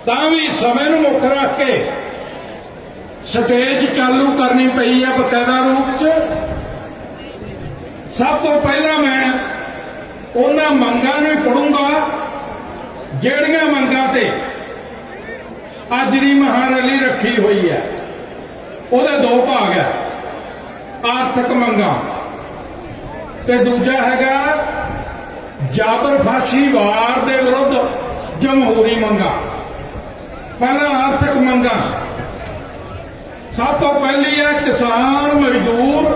ਤਾਂ ਵੀ ਸਮੇਂ ਨੂੰ ਮੁੱਖ ਰੱਖ ਕੇ स्टेज चालू करनी पई है बकायदा रूप च। सब तो पहला मैं उन्हां मंगां नूं पढ़ूंगा जिहड़ियां मंगां ते अज दी महारैली रखी हुई है। उहदे दो भाग है, आर्थिक मंगां ते दूजा हैगा जाबर फाशी वार दे विरुद्ध जमहूरी मंगां। पहला आर्थिक मंगां। सब तो पहली है किसान मजदूर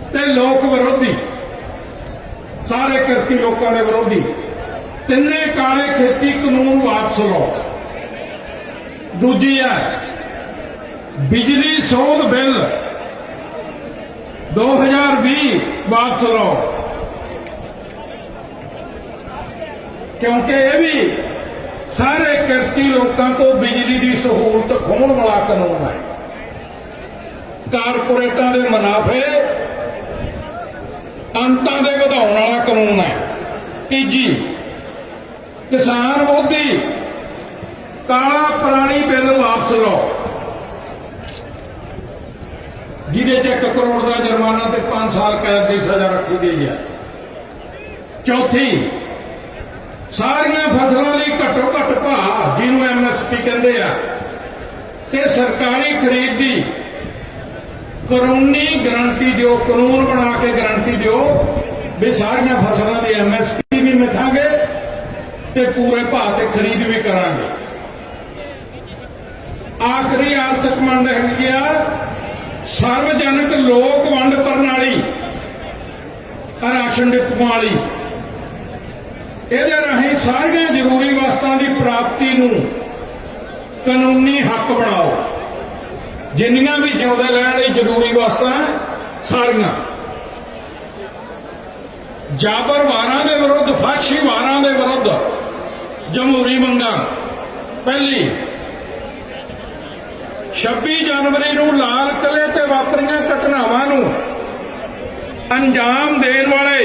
ते लोक विरोधी, सारे किरती लोगों के विरोधी तिन्ने काले खेती कानून वापस लो। दूजी है बिजली सोध बिल 2020 वापस लो, क्योंकि यह भी सारे किरती लोगों को बिजली की सहूलत खोहण वाला कानून है। कारपोरेटां दे मुनाफे अंतां दे वधाउण वाला कानून है। तीजी किसान विरोधी काला पराली बिल वापस लो, जिहदे च 1 करोड़ का जुर्माना ते 5 साल कैद की सजा रखी गई है। चौथी सारियां फसलों लई घट्टो घट्ट भाव जिन्होंने MSP कहते हैं ते सरकारी खरीद की कानूनी गारंटी दिओ, कानून बना के गारंटी दिओ भी सारियां फसलों की MSP भी मिथांगे ते पूरे भाव ते खरीद भी करांगे। आखिरी आर्थिक मंग हैगी आ सार्वजनिक लोक वंड प्रणाली राशन डिपुआं वाली। इहदे राहीं सारियां जरूरी वस्तां की प्राप्ति नूं कानूनी हक बनाओ। जिन्नियां भी जिउंदे लैण लई जरूरी वस्तां सारियां। जाबर वारां दे विरुद्ध, फाशी वारां दे विरुद्ध जमहूरी मंगां। पहली 26 जनवरी नूं लाल किले ते वापरीआं घटनावां नूं अंजाम देण वाले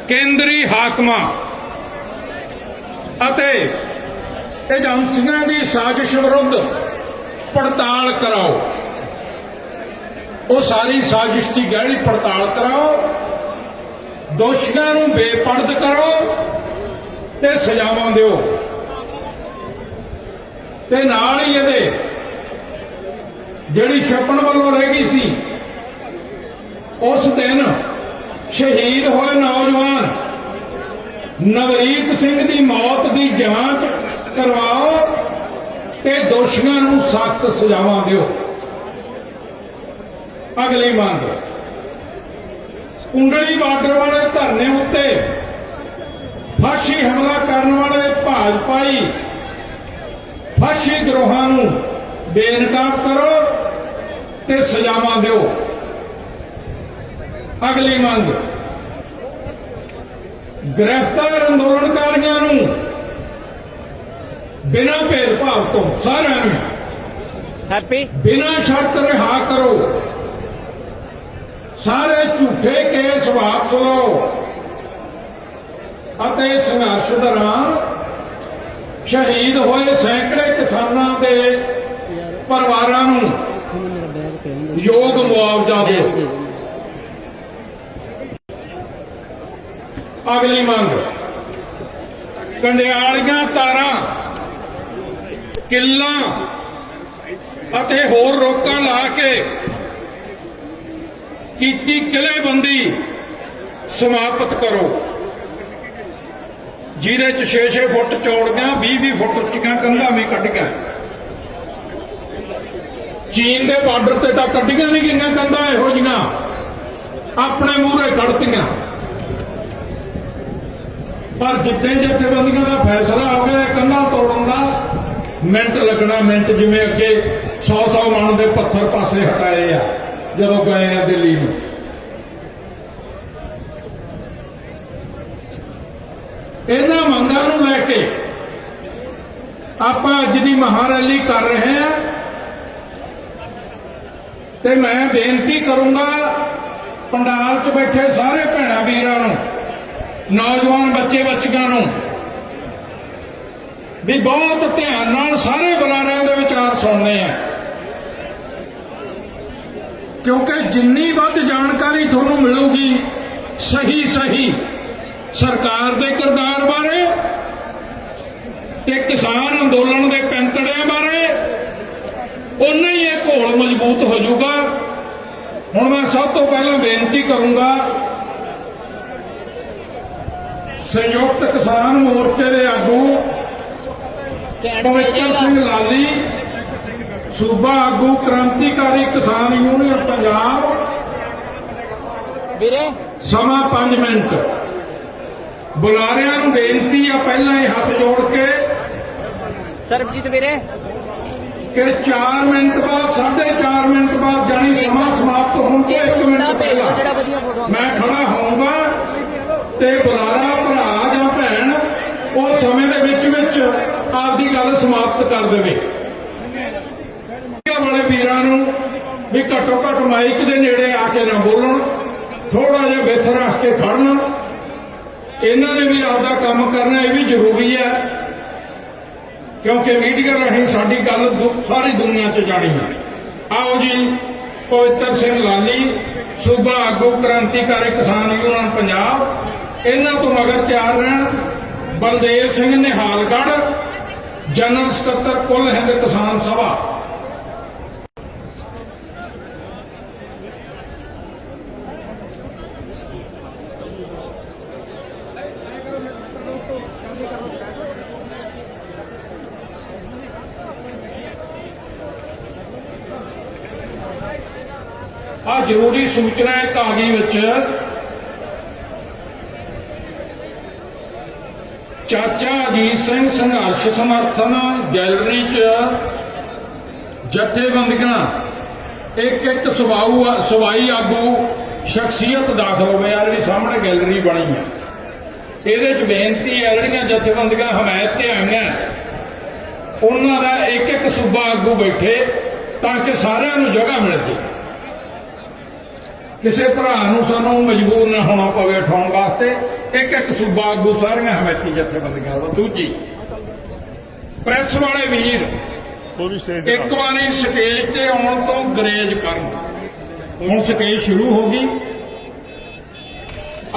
केंद्री हाकमां अते एजेंसियां की साजिश विरुद्ध पड़ताल कराओ। वो सारी साजिश की गहरी पड़ताल कराओ, दोषियों को बेपर्द करो ते सजावां दिओ। ते नाल ही इहदे जिहड़ी छपण वालों रह गई सी उस दिन शहीद होए नौजवान नवरीत सिंह की मौत की जांच करवाओ ते दोषियों को सख्त सजावां दिओ। अगली मांग कुंडली बार्डर वाले धरने उत्ते फाशी हमला करने वाले भाजपाई फाशी गिरोहां नूं बेनकाब करो ते सजावां दिओ। अगली मांग गिरफ्तार अंदोलनकारियों नूं बिना भेदभाव तो सारे बिना शर्त रिहा करो। सारे झूठे केस वापस लो अते संघर्ष दौरान शहीद होए सैकड़े किसानों के परिवारों नूं योग मुआवजा दो। अगली मांग कंडियालियां तारां किल्लां अते होर रोकां ला के कीती किलेबंदी समाप्त करो, जिहदे च 6-6 फुट चौड़ियां 20-20 फुट उच्चियां कंधां भी कड्ढियां। चीन के बार्डर से तो कड्ढियां नहीं गईयां कंधां इहो जिहियां, अपने मूहरे कढ़तियां। पर जिद्दां जथेबंदियां का फैसला हो गया कंधां तोड़न का, मिनट लगना, मिनट जिवें अगे 100-100 मन के पत्थर पासे हटाए आ जदों गए हैं दिल्ली में। इन्हां मंगां नूं लैके आपां अज दी महारैली कर रहे हैं ते मैं बेनती करूंगा पंडाल च बैठे सारे भैणां वीरां नूं, नौजवान बच्चे बच्चियां नूं ਵੀ ਬਹੁਤ ਧਿਆਨ ਨਾਲ ਸਾਰੇ ਬੁਲਾਰਿਆਂ ਦੇ ਵਿਚਾਰ ਸੁਣਨੇ ਆ, ਕਿਉਂਕਿ ਜਿੰਨੀ ਵੱਧ ਜਾਣਕਾਰੀ ਤੁਹਾਨੂੰ ਮਿਲੂਗੀ ਸਹੀ ਸਰਕਾਰ ਦੇ ਕਿਰਦਾਰ ਬਾਰੇ ਤੇ ਕਿਸਾਨ ਅੰਦੋਲਨ ਦੇ ਪੈਂਤੜਿਆਂ ਬਾਰੇ, ਉਨਾ ਹੀ ਇਹ ਘੋਲ ਮਜ਼ਬੂਤ ਹੋ ਜਾਊਗਾ। ਹੁਣ ਮੈਂ ਸਭ ਤੋਂ ਪਹਿਲਾਂ ਬੇਨਤੀ ਕਰੂੰਗਾ ਸੰਯੁਕਤ ਕਿਸਾਨ ਮੋਰਚੇ ਦੇ ਆਗੂ ਪਵਿੱਤਰ ਸਿੰਘ ਲਾਲੀ, ਸੂਬਾ ਆਗੂ ਕ੍ਰਾਂਤੀਕਾਰੀ ਕਿਸਾਨ ਯੂਨੀਅਨ ਪੰਜਾਬ, ਵੀਰੇ ਸਮਾਂ 5 ਮਿੰਟ। ਬੁਲਾਰਿਆਂ ਨੂੰ ਬੇਨਤੀ ਆ ਪਹਿਲਾਂ ਇਹ ਹੱਥ ਜੋੜ ਕੇ ਸਰਬਜੀਤ ਵੀਰੇ ਕਿ 4 ਮਿੰਟ ਬਾਅਦ 4.5 ਮਿੰਟ ਬਾਅਦ ਜਾਨੀ ਸਮਾਂ ਸਮਾਪਤ ਹੋਣ ਤੋਂ 1 ਮਿੰਟ ਪਹਿਲਾਂ ਜਿਹੜਾ ਵਧੀਆ ਫੋਟੋ ਮੈਂ ਖੜਾ ਹੋਊਂਗਾ ਤੇ ਬੁਲਾਰਾ ਭਰਾ ਜਾਂ ਭੈਣ ਉਹ ਸਮੇਂ ਦੇ ਵਿੱਚ ਆਪਦੀ ਗੱਲ ਸਮਾਪਤ ਕਰ ਦੇਵੇ। ਵਾਲੇ ਵੀਰਾਂ ਨੂੰ ਵੀ ਘੱਟੋ ਘੱਟ ਮਾਈਕ ਦੇ ਨੇੜੇ ਆ ਕੇ ਨਾ ਬੋਲਣ, ਥੋੜਾ ਜਿਹਾ ਬਿੱਥ ਰੱਖ ਕੇ ਖੜਨ। ਇਹਨਾਂ ਨੇ ਵੀ ਆਪਦਾ ਕੰਮ ਕਰਨਾ, ਇਹ ਵੀ ਜ਼ਰੂਰੀ ਹੈ, ਕਿਉਂਕਿ ਮੀਡੀਆ ਰਾਹੀਂ ਸਾਡੀ ਗੱਲ ਸਾਰੀ ਦੁਨੀਆ 'ਚ ਜਾਣੀ ਹੈ। ਆਓ ਜੀ, ਪਵਿੱਤਰ ਸਿੰਘ ਲਾਲੀ, ਸੂਬਾ ਆਗੂ ਕ੍ਰਾਂਤੀਕਾਰੀ ਕਿਸਾਨ ਯੂਨੀਅਨ ਪੰਜਾਬ, ਇਹਨਾਂ ਤੋਂ ਮਗਰ ਤਿਆਰ ਰਹਿਣ ਬਲਦੇਵ ਸਿੰਘ ਨਿਹਾਲਗੜ੍ਹ, ਜਨਰਲ ਸਕੱਤਰ ਕੁੱਲ ਹਿੰਦ ਕਿਸਾਨ ਸਭਾ। ਆ ਜ਼ਰੂਰੀ ਸੂਚਨਾ ਇੱਕ ਆ ਗਈ ਵਿੱਚ, ਚਾਚਾ ਅਜੀਤ ਸਿੰਘ ਸੰਘਰਸ਼ ਸਮਰਥਨ ਗੈਲਰੀ 'ਚ ਜਥੇਬੰਦੀਆਂ ਇੱਕ ਸਵਾਈ ਆਗੂ ਸ਼ਖਸੀਅਤ ਦਾਖਲ ਹੋਵੇ ਆ, ਜਿਹੜੀ ਸਾਹਮਣੇ ਗੈਲਰੀ ਬਣੀ ਹੈ। ਇਹਦੇ 'ਚ ਬੇਨਤੀ ਹੈ ਜਿਹੜੀਆਂ ਜਥੇਬੰਦੀਆਂ ਹਮਾਇਤ ਤੇ ਆਈਆਂ ਉਹਨਾਂ ਦਾ ਇੱਕ ਸੂਬਾ ਆਗੂ ਬੈਠੇ ਤਾਂ ਕਿ ਸਾਰਿਆਂ ਨੂੰ ਜਗ੍ਹਾ ਮਿਲ ਜੇ, ਕਿਸੇ ਭਰਾ ਨੂੰ ਸਾਨੂੰ ਮਜਬੂਰ ਨਾ ਹੋਣਾ ਪਵੇ ਉਠਾਉਣ ਵਾਸਤੇ। ਇੱਕ ਸੂਬਾ ਆਗੂ ਸਾਰੀਆਂ ਹਮਾਇਤੀ ਜਥੇਬੰਦੀਆਂ ਦਾ। ਦੂਜੀ, ਪ੍ਰੈਸ ਵਾਲੇ ਵੀਰ ਇੱਕ ਵਾਰੀ ਸਟੇਜ ਤੇ ਆਉਣ ਤੋਂ ਗਰੇਜ ਕਰਨ। ਹੁਣ ਸਟੇਜ ਸ਼ੁਰੂ ਹੋ ਗਈ,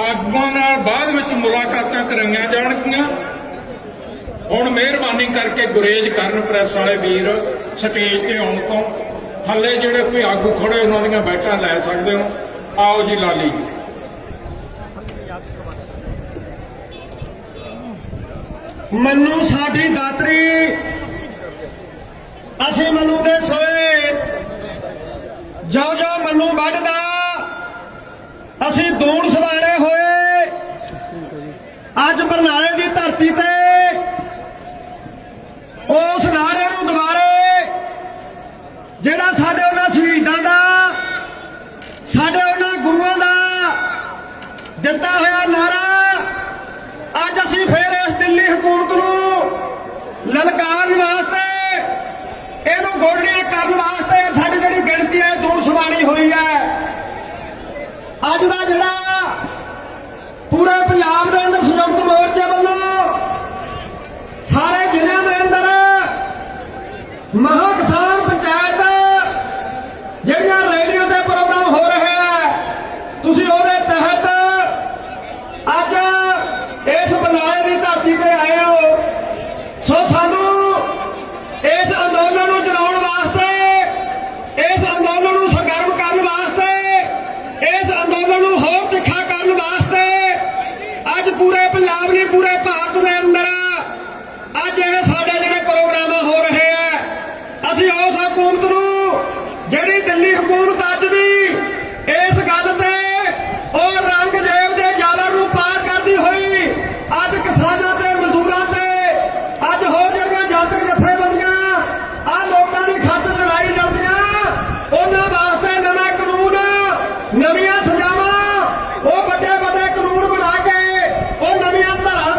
ਆਗੂਆਂ ਨਾਲ ਬਾਅਦ ਵਿੱਚ ਮੁਲਾਕਾਤਾਂ ਕਰਾਈਆਂ ਜਾਣਗੀਆਂ। ਹੁਣ ਮਿਹਰਬਾਨੀ ਕਰਕੇ ਗੁਰੇਜ਼ ਕਰਨ ਪ੍ਰੈਸ ਵਾਲੇ ਵੀਰ, ਸਟੇਜ ਤੇ ਆਉਣ ਤੋਂ ਥੱਲੇ ਜਿਹੜੇ ਕੋਈ ਆਗੂ ਖੜੇ ਉਹਨਾਂ ਦੀਆਂ ਬੈਠਾਂ ਲੈ ਸਕਦੇ ਹੋ। ਆਓ ਜੀ ਲਾਲੀ। ਮਨੂੰ ਸਾਡੀ ਦਾਤਰੀ ਅਸੀਂ ਮਨੂੰ ਦੇ ਸੋਏ, ਜੋ ਮਨੂੰ ਵੱਢਦਾ ਅਸੀਂ ਦੂਣ ਸਵਾੜੇ ਹੋਏ। ਅੱਜ ਬਰਨਾਲੇ ਦੀ ਧਰਤੀ ਤੇ ਉਸ ਨਾਰੇ ਨੂੰ ਦੁਬਾਰੇ, ਜਿਹੜਾ ਸਾਡੇ ਉਹਨਾਂ ਸ਼ਹੀਦਾਂ ਦਾ, ਸਾਡੇ ਉਹਨਾਂ ਗੁਰੂਆਂ ਦਾ ਦਿੱਤਾ ਹੋਇਆ ਨਾਰਾ, ਅੱਜ ਅਸੀਂ ਫੇਰ ਇਸ ਦਿੱਲੀ ਹਕੂਮਤ ਨੂੰ ਲਲਕਾਰਨ ਵਾਸਤੇ, ਇਹਨੂੰ ਗੋਡਣੀਆਂ ਕਰਨ ਵਾਸਤੇ ਸਾਡੀ ਜਿਹੜੀ ਗਿਣਤੀ ਹੈ ਦੂਰ ਸਵਾਣੀ ਹੋਈ ਹੈ। ਅੱਜ ਦਾ ਜਿਹੜਾ ਪੂਰੇ ਪੰਜਾਬ ਦੇ ਅੰਦਰ ਸੰਯੁਕਤ ਮੋਰਚੇ ਵੱਲੋਂ ਸਾਰੇ ਜ਼ਿਲ੍ਹਿਆਂ ਦੇ ਅੰਦਰ ਮਹਾਂ ਕਿਸਾਨ ਪੰਚਾਇਤ ਜਿਹੜੀਆਂ ਰੈਲੀਆਂ ਦੇ ਪ੍ਰੋਗਰਾਮ ਹੋ ਰਹੇ ਆ, ਤੁਸੀਂ ਉਹਦੇ ਤਹਿਤ ਅੱਜ ਇਸ ਬਰਨਾਲੇ ਦੀ ਧਰਤੀ ਤੇ ਆਏ ਹੋ। ਸੋ ਸਾਨੂੰ ਇਸ ਅੰਦੋਲਨ ਨੂੰ ਚਲਾਉਣ ਵਾਸਤੇ, ਇਸ ਅੰਦੋਲਨ ਨੂੰ ਸਰਗਰਮ ਕਰਨ ਵਾਸਤੇ, ਇਸ ਅੰਦੋਲਨ ਨੂੰ ਹੋਰ ਤਿੱਖਾ ਕਰਨ ਵਾਸਤੇ ਅੱਜ ਪੂਰੇ ਪੰਜਾਬ ਨਹੀਂ ਪੂਰੇ ਭਾਰਤ ਦੇ ਅੰਦਰ ਅੱਜ ਇਹ ਸਾਡੇ ਜਿਹੜੇ ਪ੍ਰੋਗਰਾਮ ਹੋ ਰਹੇ ਆ, ਅਸੀਂ ਉਸ ਹਕੂਮਤ ਨੂੰ, ਜਿਹੜੀ ਦਿੱਲੀ ਹਕੂਮਤ ਅੱਜ ਵੀ ਇਸ ਗੱਲ ਤੇ ਔਰੰਗਜ਼ੇਬ ਦੇ ਜਾਲਰ ਨੂੰ ਪਾਰ ਕਰਦੀ ਹੋਈ ਅੱਜ ਕਿਸਾਨਾਂ ਤੇ ਮਜ਼ਦੂਰਾਂ ਤੇ, ਅੱਜ ਹੋਰ ਜਿਹੜੀਆਂ ਜਨਤਕ ਜਥੇਬੰਦੀਆਂ ਆ ਲੋਕਾਂ ਦੀ ਖਾਤਰ ਲੜਾਈ ਲੜਦੀਆਂ, ਉਹਨਾਂ ਵਾਸਤੇ ਨਵਾਂ ਕਾਨੂੰਨ, ਨਵੀਆਂ ਸਜ਼ਾਵਾਂ, ਉਹ ਵੱਡੇ ਕਾਨੂੰਨ ਬਣਾ ਕੇ ਉਹ ਨਵੀਆਂ ਧਾਰਾਂ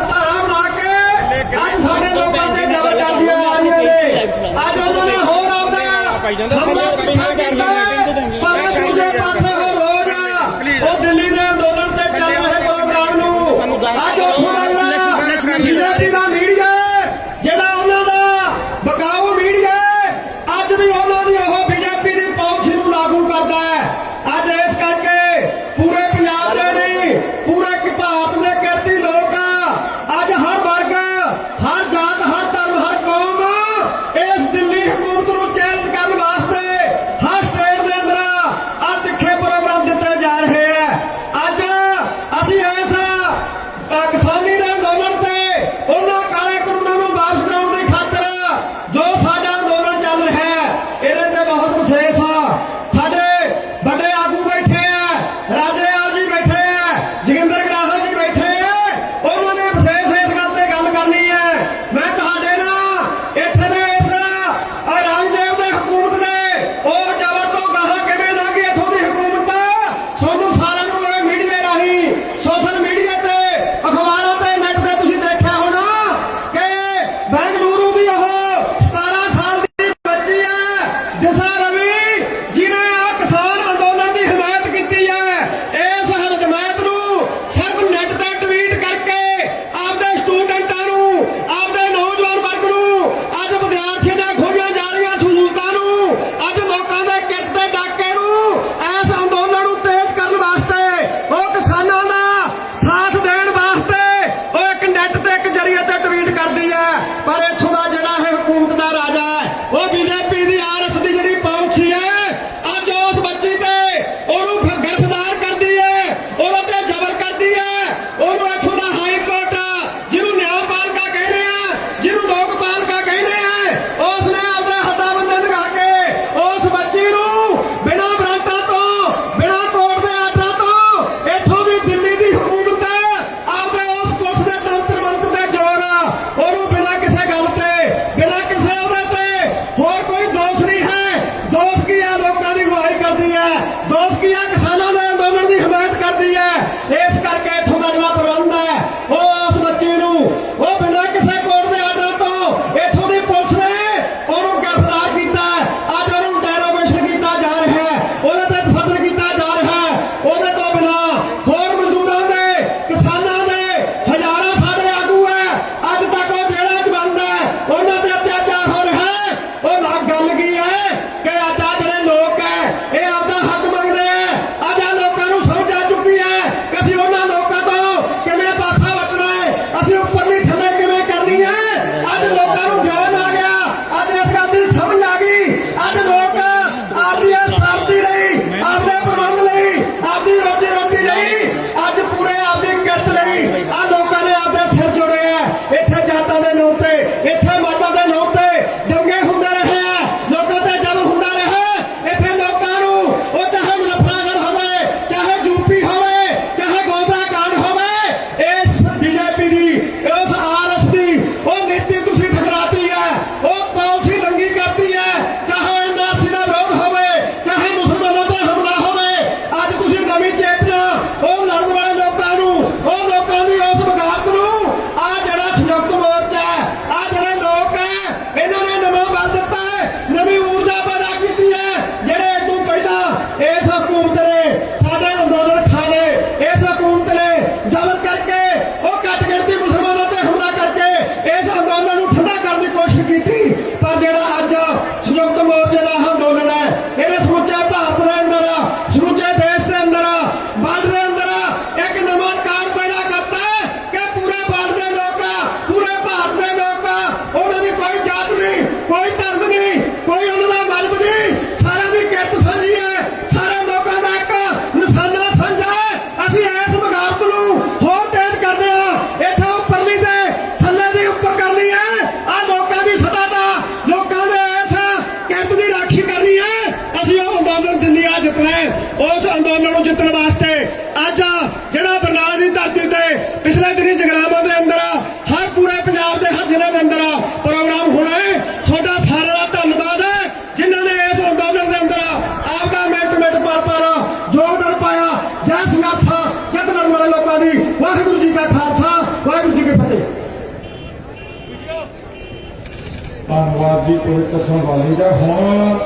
ਧੰਨਵਾਦ ਜੀ ਪਵਿੱਤਰ ਸੰਭਾਲੀ ਦਾ। ਹੁਣ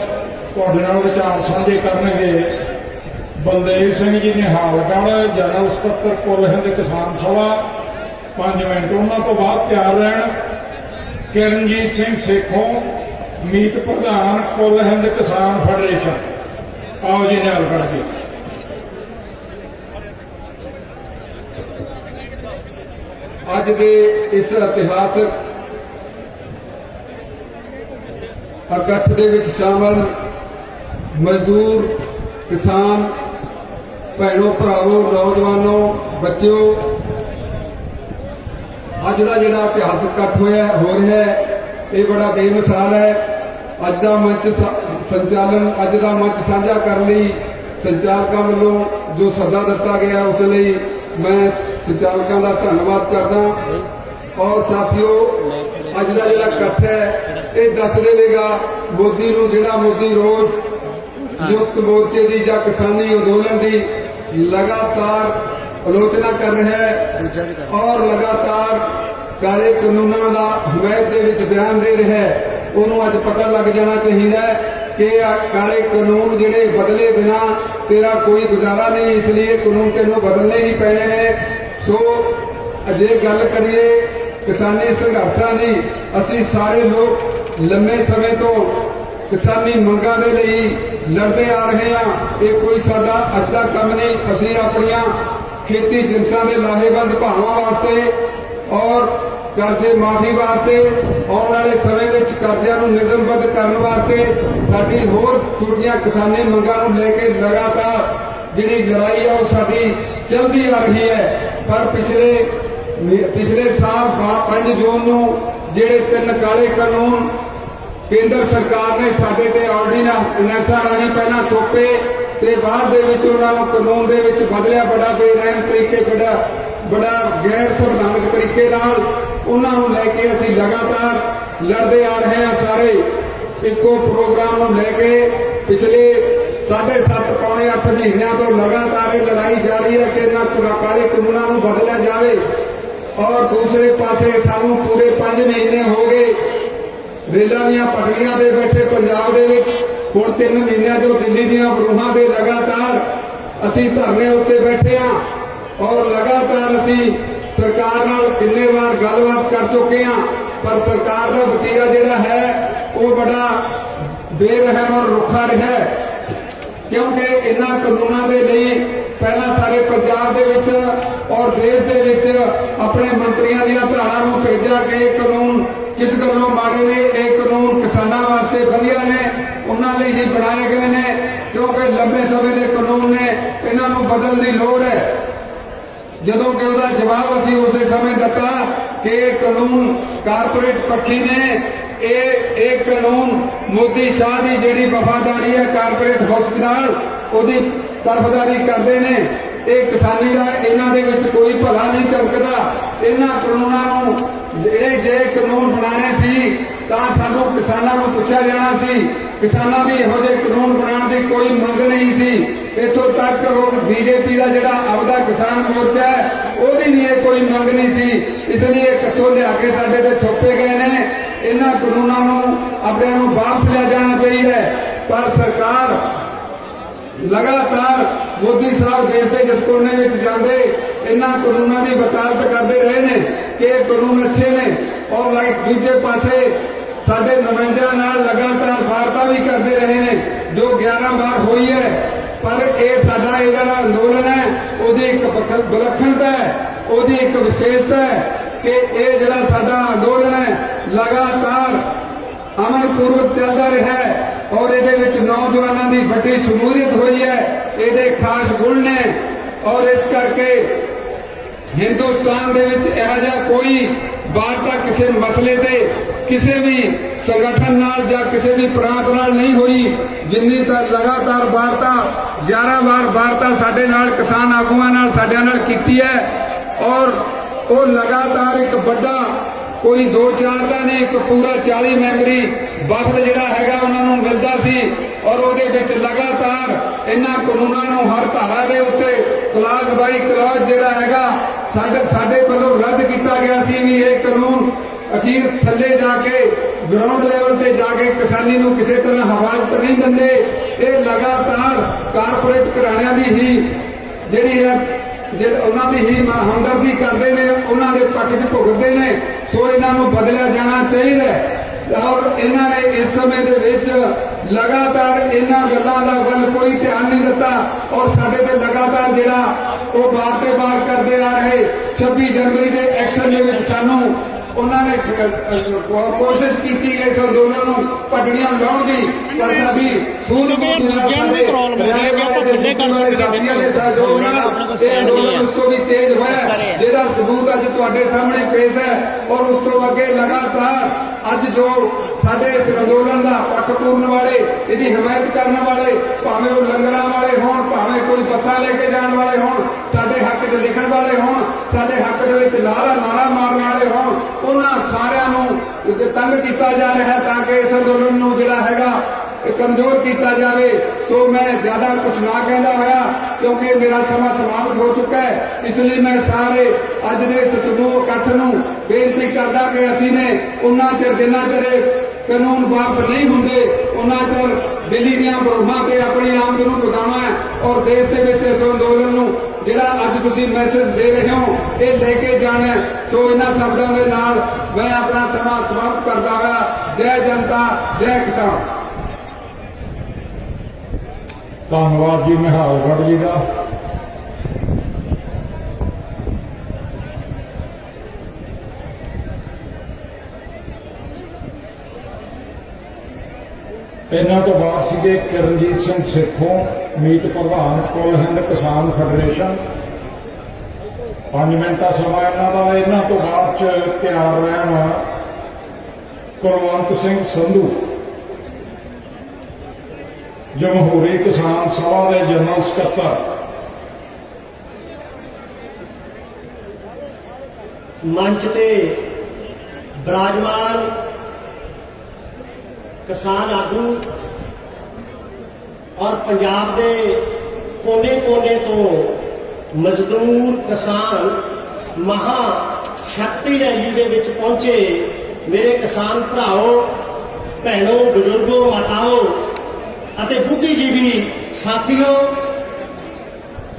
ਤੁਹਾਡੇ ਨਾਲ ਵਿਚਾਰ ਸਾਂਝੇ ਕਰਨਗੇ ਬਲਦੇਵ ਸਿੰਘ ਜੀ ਨਿਹਾਲਗੜ੍ਹ, ਜਨਰਲ ਸਕੱਤਰ ਕੁੱਲ ਹਿੰਦ ਕਿਸਾਨ ਸਭਾ। 5 ਮਿੰਟ ਉਹਨਾਂ ਤੋਂ ਬਾਅਦ ਤਿਆਰ ਰਹਿਣ ਕਿਰਨਜੀਤ ਸਿੰਘ ਸੇਖੋਂ, ਮੀਤ ਪ੍ਰਧਾਨ ਕੁੱਲ ਹਿੰਦ ਕਿਸਾਨ ਫੈਡਰੇਸ਼ਨ। ਆਓ ਜੀ ਨਿਹਾਲਗੜ੍ਹ ਜੀ। ਅੱਜ ਦੇ ਇਸ ਇਤਿਹਾਸਕ ਇਕੱਠ ਦੇ ਵਿੱਚ ਸ਼ਾਮਲ ਮਜ਼ਦੂਰ, ਕਿਸਾਨ ਭੈਣੋ, ਭਰਾਵੋ, ਨੌਜਵਾਨੋ, ਬੱਚਿਓ, ਅੱਜ ਦਾ ਜਿਹੜਾ ਇਤਿਹਾਸਕ ਇਕੱਠ ਹੋ ਰਿਹਾ ਹੈ ਇਹ ਬੜਾ ਬੇਮਿਸਾਲ ਹੈ। ਅੱਜ ਦਾ ਮੰਚ ਸਾਂਝਾ ਕਰਨ ਲਈ ਸੰਚਾਲਕਾਂ ਵੱਲੋਂ ਜੋ ਸੱਦਾ ਦਿੱਤਾ ਗਿਆ ਉਸ ਲਈ ਮੈਂ ਸੰਚਾਲਕਾਂ ਦਾ ਧੰਨਵਾਦ ਕਰਦਾ। ਔਰ ਸਾਥੀਓ, ਅੱਜ ਦਾ ਜਿਹੜਾ ਇਕੱਠ ਹੈ ਇਹ ਦੱਸ ਦੇਵੇਗਾ ਮੋਦੀ ਨੂੰ, ਜਿਹੜਾ ਮੋਦੀ ਰੋਜ਼ ਸੰਯੁਕਤ ਮੋਰਚੇ ਦੀ ਜਾਂ ਕਿਸਾਨੀ ਅੰਦੋਲਨ ਦੀ ਲਗਾਤਾਰ ਆਲੋਚਨਾ ਕਰ ਰਿਹਾ ਹੈ ਔਰ ਲਗਾਤਾਰ ਕਾਲੇ ਕਾਨੂੰਨਾਂ ਦਾ ਹਮਾਇਤ ਦੇ ਵਿੱਚ ਬਿਆਨ ਦੇ ਰਿਹਾ ਹੈ। ਉਹਨੂੰ ਅੱਜ ਪਤਾ ਲੱਗ ਜਾਣਾ ਚਾਹੀਦਾ ਹੈ ਕਿ ਕਾਲੇ ਕਾਨੂੰਨ ਜਿਹੜੇ ਬਦਲੇ ਬਿਨਾ ਤੇਰਾ ਕੋਈ ਗੁਜ਼ਾਰਾ ਨਹੀਂ, ਇਸ ਲਈ ਇਹ ਕਾਨੂੰਨ ਤੈਨੂੰ ਬਦਲਨੇ ਹੀ ਪੈਣੇ ਨੇ। ਸੋ ਜੇ ਗੱਲ ਕਰੀਏ ਕਿਸਾਨੀ ਸੰਘਰਸ਼ਾਂ ਦੀ, ਅਸੀਂ ਸਾਰੇ ਲੋਕ ਲੰਮੇ ਸਮੇਂ ਤੋਂ ਕਿਸਾਨੀ ਮੰਗਾਂ ਦੇ ਲਈ ਲੜਦੇ ਆ ਰਹੇ ਹਾਂ। ਇਹ ਕੋਈ ਸਾਡਾ ਅੱਜ ਦਾ ਕੰਮ ਨਹੀਂ। ਅਸੀਂ ਆਪਣੀਆਂ ਖੇਤੀ ਜਿਨਸਾਂ ਦੇ ਲਾਹੇਵੰਦ ਭਾਵਾਂ ਵਾਸਤੇ ਔਰ ਕਰਜ਼ੇ ਮਾਫੀ ਵਾਸਤੇ, ਆਉਣ ਵਾਲੇ ਸਮੇਂ ਵਿੱਚ ਕਰਜ਼ਿਆਂ ਨੂੰ ਨਿਯਮਬੱਧ ਕਰਨ ਵਾਸਤੇ, ਸਾਡੀ ਹੋਰ ਛੋਟੀਆਂ ਕਿਸਾਨੀ ਮੰਗਾਂ ਨੂੰ ਲੈ ਕੇ ਲਗਾਤਾਰ ਜਿਹੜੀ ਲੜਾਈ ਹੈ ਉਹ ਸਾਡੀ ਚੱਲਦੀ ਆ ਰਹੀ ਹੈ। ਪਰ ਪਿਛਲੇ ਸਾਲ 5 ਜੂਨ ਨੂੰ ਜਿਹੜੇ 3 ਕਾਲੇ ਕਾਨੂੰਨ ਕੇਂਦਰ ਸਰਕਾਰ ਨੇ ਸਾਡੇ ਤੇ ਆਰਡੀਨੈਂਸਾਂ ਰਾਹੀਂ ਪਹਿਲਾਂ ਥੋਪੇ ਤੇ ਬਾਅਦ ਦੇ ਵਿੱਚ ਉਹਨਾਂ ਨੂੰ ਕਾਨੂੰਨ ਦੇ ਵਿੱਚ ਬਦਲਿਆ ਬੜਾ ਬੇਰਹਿਮ ਤਰੀਕੇ, ਬੜਾ ਗੈਰ ਸੰਵਿਧਾਨਕ ਤਰੀਕੇ ਨਾਲ, ਉਹਨਾਂ ਨੂੰ ਲੈ ਕੇ ਅਸੀਂ ਲਗਾਤਾਰ ਲੜਦੇ ਆ ਰਹੇ ਹਾਂ। ਸਾਰੇ ਇੱਕੋ ਪ੍ਰੋਗਰਾਮ ਨੂੰ ਲੈ ਕੇ ਪਿਛਲੇ 7.5 ਪੌਣੇ 8 ਮਹੀਨਿਆਂ ਤੋਂ ਲਗਾਤਾਰ ਇਹ ਲੜਾਈ ਜਾਰੀ ਹੈ ਕਿ ਇਹਨਾਂ ਕਾਲੇ ਕਾਨੂੰਨਾਂ ਨੂੰ ਬਦਲਿਆ ਜਾਵੇ। ਔਰ ਦੂਸਰੇ ਪਾਸੇ ਸਾਨੂੰ ਪੂਰੇ 5 ਮਹੀਨੇ ਹੋ ਗਏ ਰੇਲਾਂ ਦੀਆਂ ਪਟੜੀਆਂ ਦੇ ਬੈਠੇ ਪੰਜਾਬ ਦੇ ਵਿੱਚ। ਹੁਣ 3 ਮਹੀਨਿਆਂ ਤੋਂ ਦਿੱਲੀ ਦੀਆਂ ਬਰੂਹਾਂ ਦੇ ਲਗਾਤਾਰ ਅਸੀਂ ਧਰਨੇ ਉੱਤੇ ਬੈਠੇ ਹਾਂ ਔਰ ਲਗਾਤਾਰ ਅਸੀਂ ਸਰਕਾਰ ਨਾਲ ਕਿੰਨੇ ਵਾਰ ਗੱਲਬਾਤ ਕਰ ਚੁੱਕੇ ਹਾਂ। ਪਰ ਸਰਕਾਰ ਦਾ ਵਤੀਰਾ ਜਿਹੜਾ ਹੈ ਉਹ ਬੜਾ ਬੇਰਹਿਮ ਔਰ ਰੁੱਖਾ ਰਿਹਾ ਹੈ, ਕਿਉਂਕਿ ਇਹਨਾਂ ਕਾਨੂੰਨਾਂ ਦੇ ਲਈ ਪਹਿਲਾਂ ਸਾਰੇ ਪੰਜਾਬ ਦੇ ਵਿੱਚ ਔਰ ਦੇਸ਼ ਦੇ ਵਿੱਚ ਆਪਣੇ ਮੰਤਰੀਆਂ ਦੀਆਂ ਧਾੜਾਂ ਨੂੰ ਭੇਜਿਆ ਕਿ ਇਹ ਕਾਨੂੰਨ ਕਿਸ ਗੱਲੋਂ ਮਾੜੇ ਨੇ, ਇਹ ਕਾਨੂੰਨ ਕਿਸਾਨਾਂ ਵਾਸਤੇ ਵਧੀਆ ਨੇ, ਉਹਨਾਂ ਲਈ ਹੀ ਬਣਾਏ ਗਏ ਨੇ, ਕਿਉਂਕਿ ਲੰਬੇ ਸਮੇਂ ਦੇ ਕਾਨੂੰਨ ਨੇ, ਇਹਨਾਂ ਨੂੰ ਬਦਲਣ ਦੀ ਲੋੜ ਹੈ। ਜਦੋਂ ਕਿ ਉਹਦਾ ਜਵਾਬ ਅਸੀਂ ਉਸੇ ਸਮੇਂ ਦਿੱਤਾ ਕਿ ਇਹ ਕਾਨੂੰਨ ਕਾਰਪੋਰੇਟ ਪੱਖੀ ਨੇ, ਇਹ ਕਾਨੂੰਨ ਮੋਦੀ ਸ਼ਾਹ ਦੀ ਜਿਹੜੀ ਵਫਾਦਾਰੀ ਹੈ ਕਾਰਪੋਰੇਟ ਹਾਊਸ ਨਾਲ, ਉਹਦੀ ਤਰਫਦਾਰੀ ਕਰਦੇ ਨੇ। ਇਹ ਕਿਸਾਨੀ ਦਾ ਇਹਨਾਂ ਦੇ ਵਿੱਚ ਕੋਈ ਭਲਾ ਨਹੀਂ ਚਮਕਦਾ। ਇਹਨਾਂ ਕਾਨੂੰਨਾਂ ਨੂੰ ਜੇ ਕਾਨੂੰਨ ਬਣਾਣੇ ਸੀ ਤਾਂ ਸਾਨੂੰ ਕਿਸਾਨਾਂ ਨੂੰ ਪੁੱਛਿਆ ਜਾਣਾ ਸੀ। ਕਿਸਾਨਾਂ ਦੀ ਇਹੋ ਜਿਹੇ ਕਾਨੂੰਨ ਬਣਾਉਣ ਦੀ ਕੋਈ ਮੰਗ ਨਹੀਂ ਸੀ। ਇੱਥੋਂ ਤੱਕ ਬੀਜੇਪੀ ਦਾ ਜਿਹੜਾ ਆਪਦਾ ਕਿਸਾਨ ਮੋਰਚਾ ਹੈ ਉਹਦੀ ਵੀ ਇਹ ਕੋਈ ਮੰਗ ਨਹੀਂ ਸੀ। ਇਸ ਲਈ ਇਹ ਕਿੱਥੋਂ ਲਿਆ ਕੇ ਸਾਡੇ ਤੇ ਥੋਪੇ ਗਏ ਨੇ। ਇਹਨਾਂ ਕਾਨੂੰਨਾਂ ਨੂੰ ਆਪਣਿਆਂ ਨੂੰ ਵਾਪਸ ਲਿਆ ਜਾਣਾ ਚਾਹੀਦਾ ਹੈ। ਪਰ ਸਰਕਾਰ ਲਗਾਤਾਰ ਮੋਦੀ ਸਾਹਿਬ ਦੇਸ਼ ਦੇ ਜਿਸ ਕੋਨੇ ਵਿੱਚ ਜਾਂਦੇ ਇਹਨਾਂ ਕਾਨੂੰਨਾਂ ਦੀ ਵਕਾਲਤ ਕਰਦੇ ਰਹੇ ਨੇ ਕਿ ਇਹ ਕਾਨੂੰਨ ਅੱਛੇ ਨੇ ਔਰ ਦੂਜੇ ਪਾਸੇ ਸਾਡੇ ਨੁਮਾਇੰਦਿਆਂ ਨਾਲ ਲਗਾਤਾਰ ਵਾਰਤਾ ਵੀ ਕਰਦੇ ਰਹੇ ਨੇ ਜੋ 11 ਵਾਰ ਹੋਈ ਹੈ। ਪਰ ਇਹ ਸਾਡਾ ਇਹ ਜਿਹੜਾ ਅੰਦੋਲਨ ਹੈ ਉਹਦੀ ਇੱਕ ਵਿਲੱਖਣਤਾ ਹੈ, ਉਹਦੀ ਇੱਕ ਵਿਸ਼ੇਸ਼ਤਾ ਹੈ ਕਿ ਇਹ ਜਿਹੜਾ ਸਾਡਾ ਅੰਦੋਲਨ ਹੈ ਲਗਾਤਾਰ ਅਮਨਪੂਰਵਕ ਚੱਲਦਾ ਰਿਹਾ ਹੈ ਔਰ ਇਹਦੇ ਵਿੱਚ ਨੌਜਵਾਨਾਂ ਦੀ ਵੱਡੀ ਸ਼ਮੂਲੀਅਤ ਹੋਈ ਹੈ। ਇਹਦੇ ਖਾਸ ਗੁਣ ਨੇ ਔਰ ਇਸ ਕਰਕੇ ਹਿੰਦੁਸਤਾਨ ਦੇ ਵਿੱਚ ਇਹੋ ਜਿਹਾ ਕੋਈ ਵਾਰਤਾ ਕਿਸੇ ਮਸਲੇ ਤੇ ਕਿਸੇ ਵੀ ਸੰਗਠਨ ਨਾਲ ਜਾਂ ਕਿਸੇ ਵੀ ਪ੍ਰਾਂਤ ਨਾਲ ਨਹੀਂ ਹੋਈ ਜਿੰਨੀ ਤਾਂ ਲਗਾਤਾਰ ਵਾਰਤਾ 11 ਵਾਰ ਵਾਰਤਾ ਸਾਡੇ ਨਾਲ ਕਿਸਾਨ ਆਗੂਆਂ ਨਾਲ ਸਾਡਿਆਂ ਨਾਲ ਕੀਤੀ ਹੈ ਔਰ ਉਹ ਲਗਾਤਾਰ ਇੱਕ ਵੱਡਾ ਕੋਈ 2-4 ਦਾ ਨਹੀਂ, ਇੱਕ ਪੂਰਾ 40 ਮੈਂਬਰੀ ਵਫਦ ਜਿਹੜਾ ਹੈਗਾ ਉਹਨਾਂ ਨੂੰ ਮਿਲਦਾ ਸੀ ਔਰ ਉਹਦੇ ਵਿੱਚ ਲਗਾਤਾਰ ਇਹਨਾਂ ਕਾਨੂੰਨਾਂ ਨੂੰ ਹਰ ਧਾਰਾ ਦੇ ਉੱਤੇ ਕਲਾਸ ਬਾਈ ਕਲਾਸ ਜਿਹੜਾ ਹੈਗਾ ਸਾਡੇ ਵੱਲੋਂ ਰੱਦ ਕੀਤਾ ਗਿਆ ਸੀ ਵੀ ਇਹ ਕਾਨੂੰਨ ਅਖੀਰ ਥੱਲੇ ਜਾ ਕੇ ਗਰਾਊਂਡ ਲੈਵਲ ਤੇ ਜਾ ਕੇ ਕਿਸਾਨੀ ਨੂੰ ਕਿਸੇ ਤਰ੍ਹਾਂ ਹਿਫਾਜ਼ਤ ਨਹੀਂ ਦਿੰਦੇ। ਇਹ ਲਗਾਤਾਰ ਕਾਰਪੋਰੇਟ ਘਰਾਣਿਆਂ ਦੀ ਹੀ ਜਿਹੜੀ ਹੈ ਉਹਨਾਂ ਦੀ ਹੀ ਹਮਦਰਦੀ ਕਰਦੇ ਨੇ, ਉਹਨਾਂ ਦੇ ਪੱਖ 'ਚ ਭੁਗਤਦੇ ਨੇ। ਸੋ ਇਹਨਾਂ ਨੂੰ ਬਦਲਿਆ ਜਾਣਾ ਚਾਹੀਦਾ ਹੈ। ਔਰ ਇਹਨਾਂ ਨੇ ਇਸ ਸਮੇਂ ਦੇ ਵਿੱਚ ਲਗਾਤਾਰ ਇਹਨਾਂ ਗੱਲਾਂ ਦਾ ਵੱਲ ਕੋਈ ਧਿਆਨ ਨਹੀਂ ਦਿੱਤਾ ਔਰ ਸਾਡੇ ਤੇ ਲਗਾਤਾਰ ਜਿਹੜਾ ਉਹ ਵਾਰ ਤੇ ਵਾਰ ਕਰਦੇ ਆ ਰਹੇ। 26 ਜਨਵਰੀ ਦੇ ਐਕਸ਼ਨ ਦੇ ਵਿੱਚ ਸਾਨੂੰ ਉਹਨਾਂ ਨੇ ਕੋਸ਼ਿਸ਼ ਕੀਤੀ ਹੈ ਇਸ ਅੰਦੋਲਨ ਨੂੰ ਪਟੜੀਆਂ ਲਾਉਣ ਦੀ, ਪਰ ਸਾਡੀ ਸੂਝ-ਬੂਝ ਦੇ ਨਾਲ ਸਾਡੇ ਸਾਥੀਆਂ ਦੇ ਸਹਿਯੋਗ ਨਾਲ ਇਹ ਅੰਦੋਲਨ ਉਸ ਤੋਂ ਵੀ ਤੇਜ਼ ਹੋਇਆ, ਜਿਹਦਾ ਸਬੂਤ ਅੱਜ ਤੁਹਾਡੇ ਸਾਹਮਣੇ ਪੇਸ਼ ਹੈ। ਔਰ ਉਸ ਤੋਂ ਅੱਗੇ ਲਗਾਤਾਰ ਅੱਜ ਜੋ ਸਾਡੇ ਇਸ ਅੰਦੋਲਨ ਦਾ ਪੱਖ ਪੂਰਨ ਵਾਲੇ, ਇਹਦੀ ਹਮਾਇਤ ਕਰਨ ਵਾਲੇ, ਭਾਵੇਂ ਉਹ ਲੰਗਰਾਂ ਵਾਲੇ ਹੋਣ, ਭਾਵੇਂ ਕੋਈ ਬੱਸਾਂ ਲੈ ਕੇ ਜਾਣ ਵਾਲੇ ਹੋਣ, ਸਾਡੇ ਹੱਕ 'ਚ ਲਿਖਣ ਵਾਲੇ ਹੋਣ, ਸਾਡੇ ਹੱਕ ਦੇ ਵਿੱਚ ਨਾਰਾ ਮਾਰਨ ਵਾਲੇ ਹੋਣ, ਉਹਨਾਂ ਸਾਰਿਆਂ ਨੂੰ ਤੰਗ ਕੀਤਾ ਜਾ ਰਿਹਾ ਹੈ ਤਾਂ ਕਿ ਇਸ ਅੰਦੋਲਨ ਨੂੰ ਜਿਹੜਾ ਹੈਗਾ ਕਮਜ਼ੋਰ ਕੀਤਾ ਜਾਵੇ। ਸੋ ਮੈਂ ਜ਼ਿਆਦਾ ਕੁਝ ਨਾ ਕਹਿੰਦਾ ਹੋਇਆ ਕਿਉਂਕਿ ਮੇਰਾ ਸਮਾਂ ਸਮਾਪਤ ਹੋ ਚੁੱਕਾ ਹੈ। ਇਸ ਲਈ ਮੈਂ ਸਾਰੇ ਅੱਜ ਦੇ ਇਸ ਸਮੂਹ ਇਕੱਠ ਨੂੰ ਬੇਨਤੀ ਕਰਦਾ ਕਿ ਅਸੀਂ ਨੇ ਉਹਨਾਂ ਚਿਰ ਜਿੰਨਾ ਚਿਰ ਕਾਨੂੰਨ ਵਾਪਸ ਨਹੀਂ ਹੁੰਦੇ ਉਹਨਾਂ ਚਿਰ ਦਿੱਲੀ ਦੀਆਂ ਬਰੂਹਾਂ ਤੇ ਆਪਣੀ ਆਮਦ ਨੂੰ ਵਧਾਉਣਾ ਹੈ ਔਰ ਦੇਸ਼ ਦੇ ਵਿੱਚ ਇਸ ਅੰਦੋਲਨ ਨੂੰ ਜਿਹੜਾ ਅੱਜ ਤੁਸੀਂ ਮੈਸੇਜ ਦੇ ਰਹੇ ਹੋ ਇਹ ਲੈ ਕੇ ਜਾਣਾ ਹੈ। ਸੋ ਇਹਨਾਂ ਸ਼ਬਦਾਂ ਦੇ ਨਾਲ ਮੈਂ ਆਪਣਾ ਸਮਾਂ ਸਮਾਪਤ ਕਰਦਾ ਹੋਇਆ। ਜੈ ਜਨਤਾ, ਜੈ ਕਿਸਾਨ। ਧੰਨਵਾਦ ਜੀ ਨਿਹਾਲਗੜ੍ਹ ਜੀ ਦਾ। ਇਹਨਾਂ ਤੋਂ ਬਾਅਦ ਸੀਗੇ ਕਿਰਨਜੀਤ ਸਿੰਘ ਸੇਖੋਂ, ਮੀਤ ਪ੍ਰਧਾਨ ਕੁੱਲ ਹਿੰਦ ਕਿਸਾਨ ਫੈਡਰੇਸ਼ਨ। 5 ਮਿੰਟ ਦਾ ਸਮਾਂ ਇਹਨਾਂ ਦਾ। ਇਹਨਾਂ ਤੋਂ ਬਾਅਦ ਚ ਤਿਆਰ ਰਹਿਣ ਕੁਲਵੰਤ ਸਿੰਘ ਸੰਧੂ, ਜਮਹੂਰੀ ਕਿਸਾਨ ਸਭਾ ਦੇ ਜਨਰਲ ਸਕੱਤਰ। ਮੰਚ ਤੇ ਬਿਰਾਜਮਾਨ ਕਿਸਾਨ ਆਗੂ ਔਰ ਪੰਜਾਬ ਦੇ ਕੋਨੇ-ਕੋਨੇ ਤੋਂ ਮਜ਼ਦੂਰ ਕਿਸਾਨ ਮਹਾ ਸ਼ਕਤੀ ਰੈਲੀ ਦੇ ਵਿੱਚ ਪਹੁੰਚੇ ਮੇਰੇ ਕਿਸਾਨ ਭਰਾਓ, ਭੈਣੋ, ਬਜ਼ੁਰਗੋ, ਮਾਤਾਓ ਅਤੇ ਬੁੱਧੀਜੀਵੀ ਸਾਥੀਓ।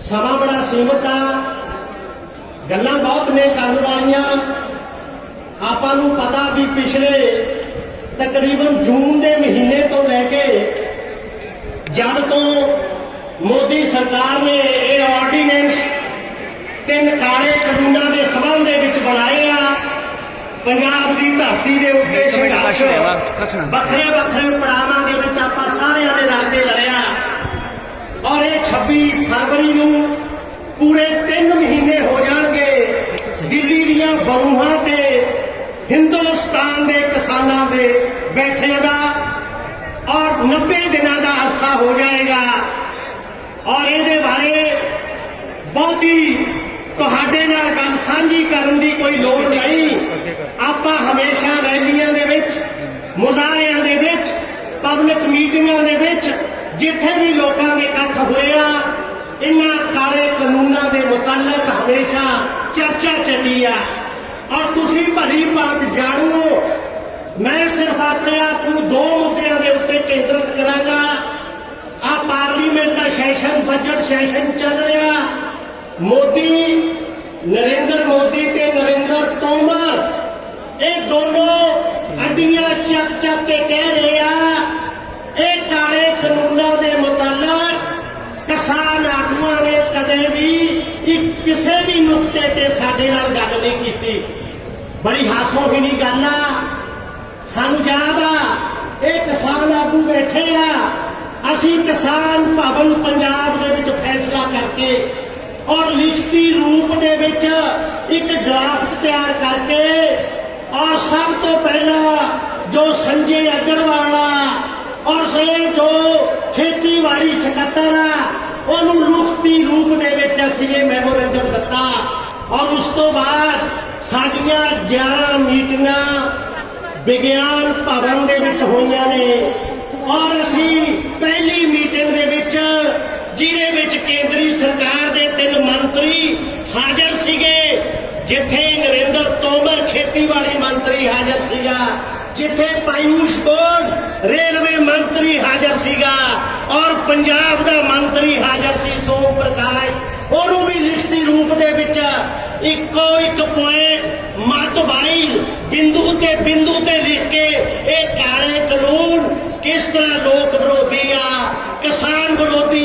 ਸਮਾਂ ਬੜਾ ਸੀਮਤ ਆ, ਗੱਲਾਂ ਬਹੁਤ ਨੇ ਕਰਨ ਵਾਲੀਆਂ। ਆਪਾਂ ਨੂੰ ਪਤਾ ਵੀ ਪਿਛਲੇ ਤਕਰੀਬਨ ਜੂਨ ਦੇ ਮਹੀਨੇ ਤੋਂ ਲੈ ਕੇ ਜਦ ਤੋਂ ਮੋਦੀ ਸਰਕਾਰ ਨੇ ਇਹ ਆਰਡੀਨੈਂਸ 3 ਕਾਲੇ ਕਾਨੂੰਨਾਂ ਦੇ ਸਬੰਧ ਦੇ ਵਿੱਚ ਬਣਾਏ ਆ, ਪੰਜਾਬ ਦੀ ਧਰਤੀ ਦੇ ਉੱਤੇ ਸੰਘਰਸ਼ ਵੱਖਰੇ ਵੱਖਰੇ ਪੜਾਵਾਂ ਦੇ ਵਿੱਚ ਆਪਾਂ ਸਾਰਿਆਂ ਦੇ ਰਲ ਕੇ ਲੜਿਆ ਔਰ ਇਹ 26 ਫਰਵਰੀ ਨੂੰ ਪੂਰੇ 3 ਮਹੀਨੇ ਹੋ ਜਾਣਗੇ ਦਿੱਲੀ ਦੀਆਂ ਬਰੂਹਾਂ ਤੇ ਹਿੰਦੁਸਤਾਨ ਦੇ ਕਿਸਾਨਾਂ ਦੇ ਬੈਠਿਆਂ ਦਾ ਔਰ 90 ਦਿਨਾਂ ਦਾ ਅਰਸਾ ਹੋ ਜਾਏਗਾ। ਔਰ ਇਹਦੇ ਬਾਰੇ ਬਹੁਤੀ ਤੁਹਾਡੇ ਨਾਲ ਗੱਲ ਸਾਂਝੀ ਕਰਨ ਦੀ ਕੋਈ ਲੋੜ ਨਹੀਂ। ਆਪਾਂ ਹਮੇਸ਼ਾ ਰੈਲੀਆਂ ਦੇ ਵਿੱਚ, ਮੁਜ਼ਾਹਰਿਆਂ ਦੇ ਵਿੱਚ, ਪਬਲਿਕ ਮੀਟਿੰਗਾਂ ਦੇ ਵਿੱਚ ਜਿੱਥੇ ਵੀ ਲੋਕਾਂ ਦੇ ਇਕੱਠ ਹੋਏ ਆ, ਇਹਨਾਂ ਕਾਲੇ ਕਾਨੂੰਨਾਂ ਦੇ ਮੁਤਲਕ ਹਮੇਸ਼ਾ ਚਰਚਾ ਚੱਲੀ ਆ ਔਰ ਤੁਸੀਂ ਭਲੀ ਭਾਂਤ ਜਾਣੋ। ਮੈਂ ਸਿਰਫ ਆਪਣੇ ਆਪ ਨੂੰ 2 ਮੁੱਦਿਆਂ ਦੇ ਉੱਤੇ ਕੇਂਦਰਿਤ ਕਰਾਂਗਾ। ਆ ਪਾਰਲੀਮੈਂਟ ਦਾ ਸੈਸ਼ਨ, ਬਜਟ ਸੈਸ਼ਨ ਚੱਲ ਰਿਹਾ। ਮੋਦੀ, ਨਰਿੰਦਰ ਮੋਦੀ ਤੇ ਨਰਿੰਦਰ ਤੋਮਰ ਇਹ ਦੋਨੋਂ ਅੱਡੀਆਂ ਚੱਕ ਕੇ ਕਹਿ ਰਹੇ ਆ ਇਹ ਕਾਲੇ ਕਾਨੂੰਨਾਂ ਦੇ ਮੁਤਲਕ ਕਿਸਾਨ ਆਗੂਆਂ ਨੇ ਕਦੇ ਵੀ ਕਿਸੇ ਵੀ ਨੁਕਤੇ ਤੇ ਸਾਡੇ ਨਾਲ ਗੱਲ ਨਹੀਂ ਕੀਤੀ। ਬੜੀ ਹਾਸੋਹੀਣੀ ਗੱਲ ਆ। ਸਾਨੂੰ ਯਾਦ ਆ ਇਹ ਕਿਸਾਨ ਆਗੂ ਬੈਠੇ ਆ, ਅਸੀਂ ਕਿਸਾਨ ਭਵਨ ਪੰਜਾਬ ਦੇ ਵਿੱਚ ਫੈਸਲਾ ਕਰਕੇ ਔਰ ਲਿਖਤੀ ਰੂਪ ਦੇ ਵਿੱਚ ਇੱਕ ਡਰਾਫਟ ਤਿਆਰ ਕਰਕੇ ਔਰ ਸਭ ਤੋਂ ਪਹਿਲਾਂ ਜੋ ਸੰਜੇ ਅਗਰਵਾਲ ਔਰ ਜੋ ਖੇਤੀਬਾੜੀ ਸਕੱਤਰ ਆ ਉਹਨੂੰ ਲਿਖਤੀ ਰੂਪ ਦੇ ਵਿੱਚ ਅਸੀਂ ਇਹ ਮੈਮੋਰੈਂਡਮ ਦਿੱਤਾ ਔਰ ਉਸ ਤੋਂ ਬਾਅਦ ਸਾਡੀਆਂ 11 ਮੀਟਿੰਗਾਂ ਵਿਗਿਆਨ ਭਵਨ ਦੇ ਵਿੱਚ ਹੋਈਆਂ ਨੇ ਔਰ ਅਸੀਂ ਪਹਿਲੀ ਮੀਟਿੰਗ ਦੇ ਵਿੱਚ ਜਿਹਦੇ ਵਿੱਚ ਕੇਂਦਰੀ ਸਰਕਾਰ ਦੇ 3 ਮੰਤਰੀ ਹਾਜ਼ਰ ਸੀਗੇ, ਜਿੱਥੇ ਨਰਿੰਦਰ ਤੋਮਰ ਖੇਤੀਬਾੜੀ ਮੰਤਰੀ ਹਾਜ਼ਰ ਸੀਗਾ, जिथे पीयूष गोयल रेलवे मंत्री हाजिर सीगा और पंजाब दा मंत्री हाजिर सी सोम प्रकाश ਉਹਨੂੰ भी लिखती रूप दे विच इक्को एक पॉइंट मत 22 बिंदु ते लिख के ये काले कानून किस तरह लोक विरोधी किसान विरोधी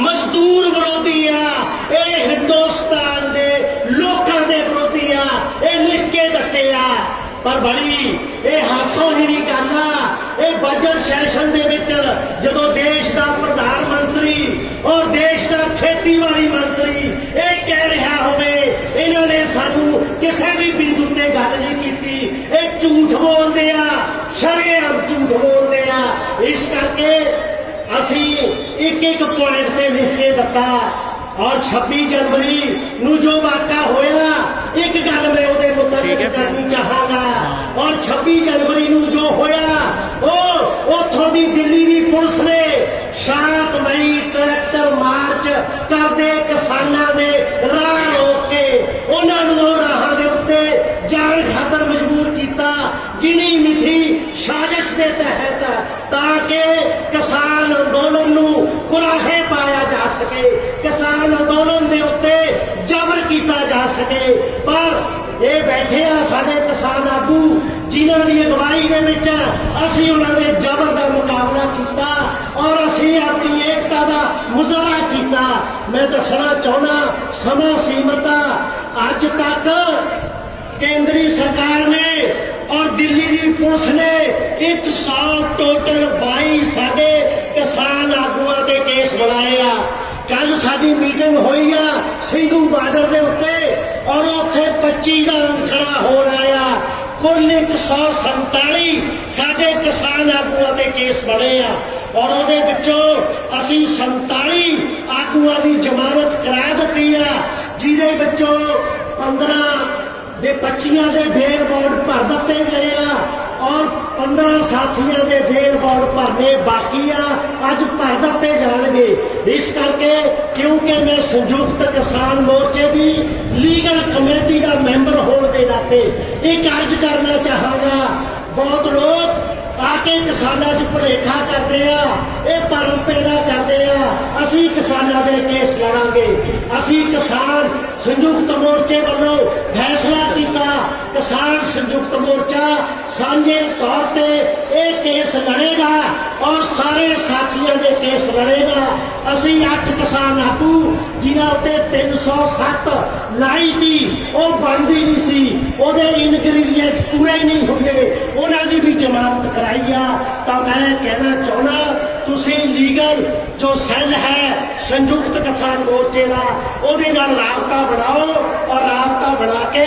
मजदूर विरोधी ये हिंदुस्तान दे लोकां दे विरोधी ये लिख के दिते पर बड़ी ये हासोहीणी गल ये बजट सैशन दे विच जदों देश का प्रधानमंत्री और देश का खेतीबाड़ी मंत्री ये कह रहा होवे इन्होंने सानू किसी भी बिंदु ते गल नहीं की ये झूठ बोलते शरेआम झूठ बोलते इस करके असी एक पॉइंट ते लिख के दिता और 26 जनवरी नू जो वाक़ा होया एक गल मैं उहदे मुताबिक करनी चाहांगा और 26 जनवरी नू जो होया उथों दी दिल्ली दी पुलिस ने शांतमई ट्रैक्टर मार्च करदे किसानां दे राह रोक के उन्हां नूं राहां दे उत्ते जाण खातर मजबूर कीता गिणी मिथी साजिश के तहत ताकि किसान अंदोलन नूं कुराहे पाया जा सके किसान अंदोलन के उत्ते जबर किया जा सके पर ये बैठे साडे किसान आगू जिन्हां दी अगवाई दे विच असीं उन्हां दे जबर का मुकाबला किया और असीं अपनी एकता का मुजाहरा किया। मैं दसना चाहना समा सीमित अज तक केंद्री सरकार ने और दिल्ली की पुलिस ने 100 टोटल 22 साडे किसान आगुआं ते केस बनाए कल साडी मीटिंग हुई सिंधु बार्डर के उत्ते और उत्थे 25 का अंकड़ा हो रहा कुल 147 साडे किसान आगुआं ते केस बने और उहदे विचों असीं 47 आगुआं दी जमानत करा दित्ती जिहदे विचों 15 दे 25 दे बेल बॉन्ड भर दिते गए और 15 साथियों के बेल बॉन्ड भरने बाकी अज भर दिते जाएंगे। इस करके क्योंकि मैं संयुक्त किसान मोर्चे की लीगल कमेटी का मैंबर होने के नाते एक अर्ज करना चाहांगा बहुत लोग आके किसानों च भुलेखा करते ये भरम पैदा करते असी किसानों के केस लड़ांगे। असी किसान संयुक्त मोर्चे वालों फैसला किया किसान संयुक्त मोर्चा सांझे तौर पर यह केस लड़ेगा और सारे साथियों के केस लड़ेगा। असी 8 किसान आगू जिन्हों उत्ते 307 लाई थी वह बनती नहीं सी उहदे इनग्रीडिएंट पूरे नहीं होंगे उन्होंने भी जमानत कराई तो मैं कहना चाहना तुसी लीगल जो सैल है संयुक्त किसान मोर्चे का उहदे नाल राबता बनाओ और राबता बना के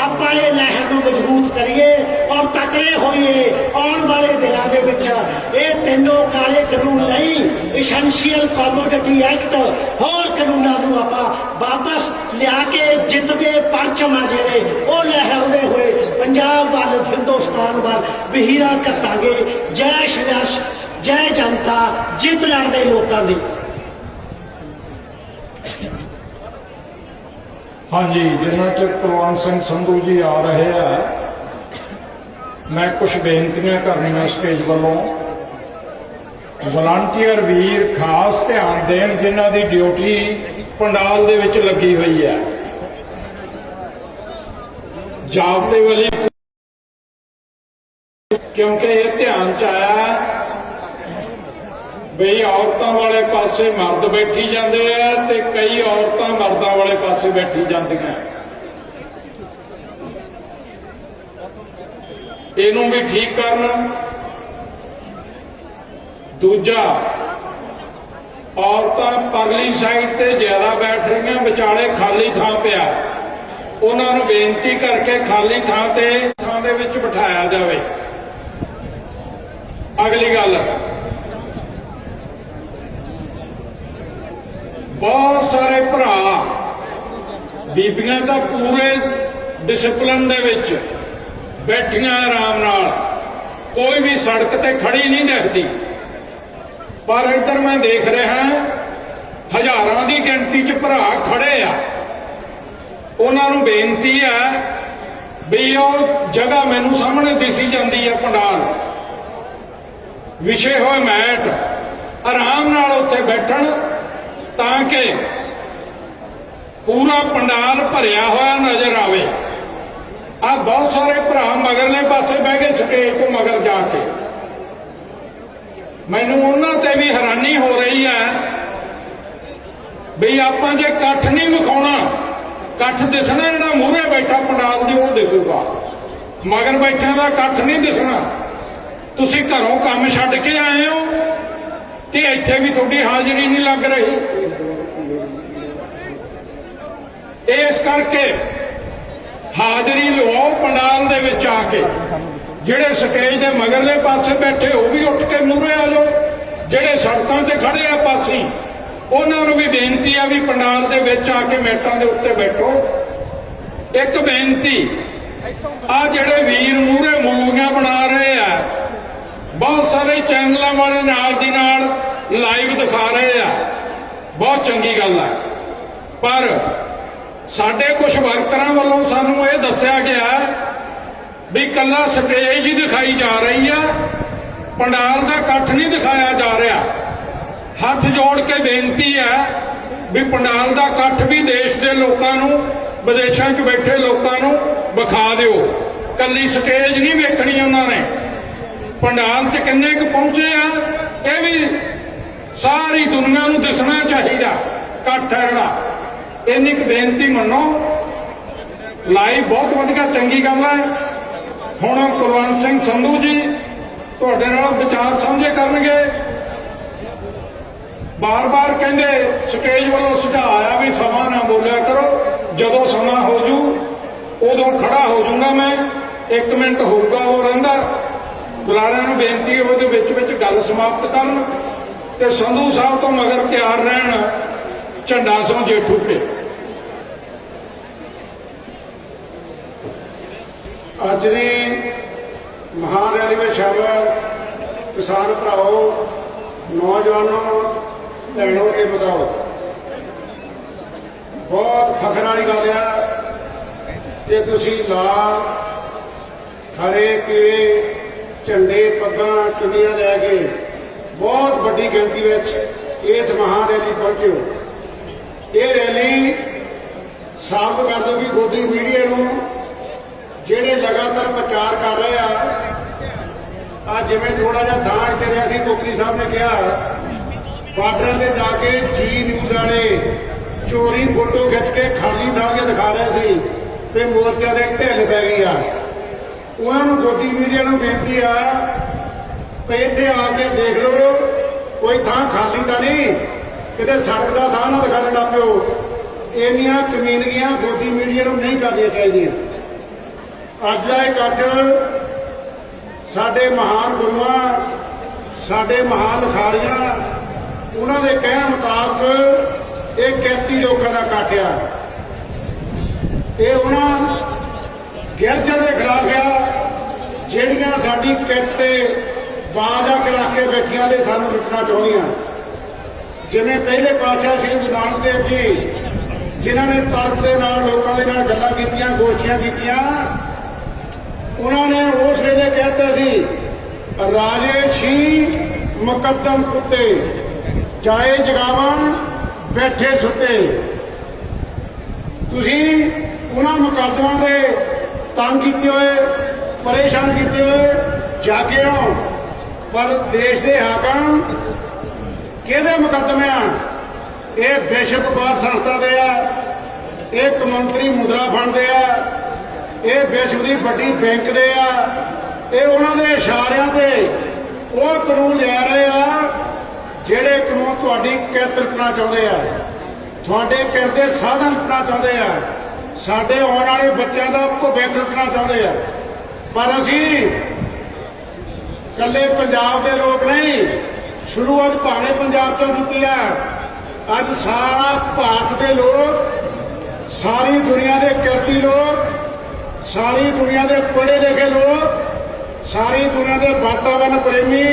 आपां ये लहर को मजबूत करिए और तकड़े होइए। आने वाले दिनों के विच ये तीनों काले कानून नहीं एसेंशियल कमोडिटी एक्ट होर कानूनों को आपां वापस लिया के जितते परचम आ जिहड़े वो लहराउंदे हुए पंजाब वाल हिंदुस्तान वाल वहीरा घत्तांगे। जय श्री जय जनता जित लड़दे लोकां दी। हाँ जी जिन्ना चर कुलवंत सिंह संधू जी आ रहे हैं मैं कुछ बेनतियां करनियां स्टेज वालों वलंटियर वीर खास ध्यान देन जिन्हां दी ड्यूटी पंडाल दे विच लगी हुई है जाबते वाली क्योंकि ये ध्यान च आया बई औरतों वाले पासे मर्द बैठी जाते हैं ते कई औरतां मर्दों वाले पासे बैठी जांदियां इनू भी ठीक करना। दूजा औरतां परली साइड ते ज्यादा बैठ रही विचाले खाली थां पिया उन्होंने बेनती करके खाली थां दे विच बिठाया जाए। अगली गल बहुत सारे भरा बीबियां तो पूरे डिसिपलिन दे विच बैठियां आराम नाल कोई भी सड़क ते खड़ी नहीं दिखती पर इधर मैं देख रहा हजारां की गिनती च भरा खड़े आ उन्होंने बेनती है ਵੀ ਉਹ ਜਗ੍ਹਾ ਮੈਨੂੰ ਸਾਹਮਣੇ ਦਿਸੀ ਜਾਂਦੀ ਹੈ ਪੰਡਾਲ ਵਿਛੇ ਹੋਏ ਮੈਟ ਆਰਾਮ ਨਾਲ ਉੱਥੇ ਬੈਠਣ ਤਾਂ ਕਿ ਪੂਰਾ ਪੰਡਾਲ ਭਰਿਆ ਹੋਇਆ ਨਜ਼ਰ ਆਵੇ। ਆ ਬਹੁਤ ਸਾਰੇ ਭਰਾ ਮਗਰਲੇ ਪਾਸੇ ਬਹਿ ਗਏ ਸਟੇਜ ਤੋਂ ਮਗਰ ਜਾ ਕੇ, ਮੈਨੂੰ ਉਹਨਾਂ ਤੇ ਵੀ ਹੈਰਾਨੀ ਹੋ ਰਹੀ ਹੈ ਵੀ ਆਪਾਂ ਜੇ ਇਕੱਠ ਨਹੀਂ ਵਿਖਾਉਣਾ, ਇਕੱਠ ਦਿਸਣਾ ਜਿਹੜਾ ਮੂਹਰੇ ਬੈਠਾ ਪੰਡਾਲ ਦੀ ਉਹ ਦਿਸੂਗਾ, ਮਗਰ ਬੈਠਿਆਂ ਦਾ ਇਕੱਠ ਨਹੀਂ ਦਿਸਣਾ। ਤੁਸੀਂ ਘਰੋਂ ਕੰਮ ਛੱਡ ਕੇ ਆਏ ਹੋ ਤੇ ਇੱਥੇ ਵੀ ਤੁਹਾਡੀ ਹਾਜ਼ਰੀ ਨਹੀਂ ਲੱਗ ਰਹੀ। ਇਸ ਕਰਕੇ ਹਾਜ਼ਰੀ ਲਵਾਓ ਪੰਡਾਲ ਦੇ ਵਿੱਚ ਆ ਕੇ। ਜਿਹੜੇ ਸਟੇਜ ਦੇ ਮਗਰਲੇ ਪਾਸੇ ਬੈਠੇ ਉਹ ਵੀ ਉੱਠ ਕੇ ਮੂਹਰੇ ਆ ਜਾਓ, ਜਿਹੜੇ ਸੜਕਾਂ ਤੇ ਖੜੇ ਆ ਪਾਸੀ ਉਹਨਾਂ ਨੂੰ ਵੀ ਬੇਨਤੀ ਆ ਵੀ ਪੰਡਾਲ ਦੇ ਵਿੱਚ ਆ ਕੇ ਮੈਟਾਂ ਦੇ ਉੱਤੇ ਬੈਠੋ। ਇੱਕ ਬੇਨਤੀ, ਆ ਜਿਹੜੇ ਵੀਰ ਮੂਹਰੇ ਮੂਵੀਆਂ ਬਣਾ ਰਹੇ ਆ, ਬਹੁਤ ਸਾਰੇ ਚੈਨਲਾਂ ਵਾਲੇ ਨਾਲ ਦੀ ਨਾਲ ਲਾਈਵ ਦਿਖਾ ਰਹੇ ਆ, ਬਹੁਤ ਚੰਗੀ ਗੱਲ ਹੈ, ਪਰ ਸਾਡੇ ਕੁਝ ਵਰਕਰਾਂ ਵੱਲੋਂ ਸਾਨੂੰ ਇਹ ਦੱਸਿਆ ਗਿਆ ਵੀ ਕੱਲਾ ਸਟੇਜ ਹੀ ਦਿਖਾਈ ਜਾ ਰਹੀ ਆ, ਪੰਡਾਲ ਦਾ ਇਕੱਠ ਨਹੀਂ ਦਿਖਾਇਆ ਜਾ ਰਿਹਾ। ਹੱਥ ਜੋੜ ਕੇ ਬੇਨਤੀ ਹੈ ਵੀ ਪੰਡਾਲ ਦਾ ਇਕੱਠ ਵੀ ਦੇਸ਼ ਦੇ ਲੋਕਾਂ ਨੂੰ, ਵਿਦੇਸ਼ਾਂ 'ਚ ਬੈਠੇ ਲੋਕਾਂ ਨੂੰ ਵਿਖਾ ਦਿਓ। ਕੱਲੀ ਸਟੇਜ ਨਹੀਂ ਵੇਖਣੀ ਉਹਨਾਂ ਨੇ, ਪੰਡਾਲ 'ਚ ਕਿੰਨੇ ਕੁ ਪਹੁੰਚੇ ਆ ਇਹ ਵੀ ਸਾਰੀ ਦੁਨੀਆ ਨੂੰ ਦਿਸਣਾ ਚਾਹੀਦਾ ਇਕੱਠ ਹੈ ਜਿਹੜਾ। ਇੰਨੀ ਕੁ ਬੇਨਤੀ ਮੰਨੋ। ਲਾਈਵ ਬਹੁਤ ਵਧੀਆ ਚੰਗੀ ਗੱਲ ਹੈ। ਹੁਣ ਕੁਲਵੰਤ ਸਿੰਘ ਸੰਧੂ ਜੀ ਤੁਹਾਡੇ ਨਾਲ ਵਿਚਾਰ ਸਾਂਝੇ ਕਰਨਗੇ। ਬਾਰ-ਬਾਰ ਕਹਿੰਦੇ ਸਟੇਜ ਵੱਲੋਂ ਸੁਝਾਅ ਆਇਆ ਵੀ ਸਮਾਂ ਨਾ ਬੋਲਿਆ ਕਰੋ, ਜਦੋਂ ਸਮਾਂ ਹੋ ਜੂ ਉਦੋਂ ਖੜਾ ਹੋ ਜਾਊਗਾ ਮੈਂ, 1 ਮਿੰਟ ਹੋਊਗਾ ਉਹ ਰਹਿੰਦਾ। ਬੁਲਾਰਿਆਂ ਨੂੰ ਬੇਨਤੀ ਹੈ ਉਹਦੇ ਵਿੱਚ ਗੱਲ ਸਮਾਪਤ ਕਰਨ ਤੇ ਸੰਧੂ ਸਾਹਿਬ ਤੋਂ ਮਗਰ ਤਿਆਰ ਰਹਿਣ ਝੰਡਾ ਸੋਂ ਜੇਠੂ ਕੇ। ਅੱਜ ਦੀ ਮਹਾਨ ਰੈਲੀ ਵਿੱਚ ਸ਼ਾਮਲ ਕਿਸਾਨ ਭਰਾਓ, ਨੌਜਵਾਨੋ, ਭੈਣੋ ਤੇ ਵਧਾਓ, ਬਹੁਤ ਫਖਰ ਵਾਲੀ ਗੱਲ ਆ ਕਿ ਤੁਸੀਂ ਲਾਲ, ਹਰੇ, ਪੀਲੇ ਝੰਡੇ, ਪੱਗਾਂ, ਚੁੰਨੀਆਂ ਲੈ ਕੇ ਬਹੁਤ ਵੱਡੀ ਗਿਣਤੀ ਵਿੱਚ ਇਸ ਮਹਾਨ ਰੈਲੀ ਪਹੁੰਚੇ ਹੋ। ਇਹ ਰੈਲੀ ਸਾਬਤ ਕਰ ਦੂਗੀ ਗੋਦੀ ਮੀਡੀਆ ਨੂੰ, ਜਿਹੜੇ ਲਗਾਤਾਰ ਪ੍ਰਚਾਰ ਕਰ ਰਹੇ ਆ। ਜਿਵੇਂ ਥੋੜਾ ਜਿਹਾ ਥਾਂ ਇੱਥੇ ਰਿਹਾ ਸੀ, ਕੋਕਰੀ ਸਾਹਿਬ ਨੇ ਕਿਹਾ ਬਾਰਡਰਾਂ ਤੇ ਜਾ ਕੇ ਜੀ ਨਿਊਜ਼ ਵਾਲੇ ਚੋਰੀ ਫੋਟੋ ਖਿੱਚ ਕੇ ਖਾਲੀ ਥਾਂ ਕੇ ਦਿਖਾ ਰਹੇ ਸੀ ਤੇ ਮੋਰਚਿਆਂ ਦੇ ਢਿੱਲ ਪੈ ਗਈ ਆ। ਉਹਨਾਂ ਨੂੰ ਗੋਦੀ ਮੀਡੀਆ ਨੂੰ ਬੇਨਤੀ ਆ ਕਿ ਇੱਥੇ ਆ ਕੇ ਦੇਖ ਲਓ, ਕੋਈ ਥਾਂ ਖਾਲੀ ਤਾਂ ਨਹੀਂ, ਕਿਤੇ ਸੜਕ ਦਾ ਥਾਂ ਨਾ ਦਿਖਾ ਲੈਣਾ ਪਿਓ। ਇੰਨੀਆਂ ਕਮੀਨਗੀਆਂ ਗੋਦੀ ਮੀਡੀਆ ਨੂੰ ਨਹੀਂ ਕਰਨੀਆਂ ਚਾਹੀਦੀਆਂ। ਅੱਜ ਦਾ ਇਕੱਠ ਸਾਡੇ ਮਹਾਨ ਗੁਰੂਆਂ, ਸਾਡੇ ਮਹਾਨ ਲਿਖਾਰੀਆਂ, ਉਹਨਾਂ ਦੇ ਕਹਿਣ ਮੁਤਾਬਕ ਇਹ ਕਿਰਤੀ ਲੋਕਾਂ ਦਾ ਇਕੱਠ ਆ। ਇਹ ਉਹਨਾਂ ਗਿਰਜਾਂ ਦੇ ਖਿਲਾਫ ਆ ਜਿਹੜੀਆਂ ਸਾਡੀ ਕਿਰਤ ਤੇ ਬਾਜ਼ਾ ਕਰਾ ਕੇ ਬੈਠੀਆਂ ਤੇ ਸਾਨੂੰ ਲੁੱਟਣਾ ਚਾਹੁੰਦੀਆਂ। ਜਿਵੇਂ ਪਹਿਲੇ ਪਾਤਸ਼ਾਹ ਸ੍ਰੀ ਗੁਰੂ ਨਾਨਕ ਦੇਵ ਜੀ, ਜਿਨ੍ਹਾਂ ਨੇ ਤਰਕ ਦੇ ਨਾਲ ਲੋਕਾਂ ਦੇ ਨਾਲ ਗੱਲਾਂ ਕੀਤੀਆਂ, ਗੋਸ਼ਟੀਆਂ ਕੀਤੀਆਂ, ਉਹਨਾਂ ਨੇ ਉਸ ਵੇਲੇ ਕਹਿਤਾ ਸੀ ਰਾਜੇ ਸ਼ੀ ਮੁਕੱਦਮ ਕੁੱਤੇ, ਜਾਏ ਜਗਾਵਣ ਬੈਠੇ ਸੁੱਤੇ। ਤੁਸੀਂ ਉਹਨਾਂ ਮੁਕੱਦਮਾਂ ਦੇ ਤੰਗ ਕੀਤੇ ਹੋਏ, ਪਰੇਸ਼ਾਨ ਕੀਤੇ ਹੋਏ ਜਾਗੇ ਹੋ, ਪਰ ਦੇਸ਼ ਦੇ ਹਾਕਮ ਕਿਹਦੇ ਮੁਕੱਦਮੇ ਆ? ਇਹ ਵਿਸ਼ਵ ਵਪਾਰ ਸੰਸਥਾ ਦੇ ਆ, ਇਹ ਕੌਮਾਂਤਰੀ ਮੁਦਰਾ ਫੰਡ ਦੇ ਆ, ਇਹ ਵਿਸ਼ਵ ਦੀ ਵੱਡੀ ਬੈਂਕ ਦੇ ਆ। ਇਹ ਉਹਨਾਂ ਦੇ ਇਸ਼ਾਰਿਆਂ ਤੇ ਉਹ ਕਾਨੂੰਨ ਲਿਆ ਰਹੇ ਆ ਜਿਹੜੇ ਕਾਨੂੰਨ ਤੁਹਾਡੀ ਕਿਰਤ ਰੁਕਣਾ ਚਾਹੁੰਦੇ ਆ, ਤੁਹਾਡੇ ਕਿਰਤ ਦੇ ਸਾਧਨ ਰੁਕਣਾ ਚਾਹੁੰਦੇ ਆ, ਸਾਡੇ ਆਉਣ ਵਾਲੇ ਬੱਚਿਆਂ ਦਾ ਭਵਿੱਖ ਰੁਕਣਾ ਚਾਹੁੰਦੇ ਆ। ਪਰ ਅਸੀਂ ਇਕੱਲੇ ਪੰਜਾਬ ਦੇ ਲੋਕ ਨਹੀਂ, ਸ਼ੁਰੂਆਤ ਭਾਵੇਂ ਪੰਜਾਬ ਤੋਂ ਕੀਤੀ ਆ। ਅੱਜ ਸਾਰਾ ਭਾਰਤ ਦੇ ਲੋਕ, ਸਾਰੀ ਦੁਨੀਆ ਦੇ ਕਿਰਤੀ ਲੋਕ, ਸਾਰੀ ਦੁਨੀਆ ਦੇ ਪੜ੍ਹੇ ਲਿਖੇ ਲੋਕ, ਸਾਰੀ ਦੁਨੀਆ ਦੇ ਵਾਤਾਵਰਣ ਪ੍ਰੇਮੀ,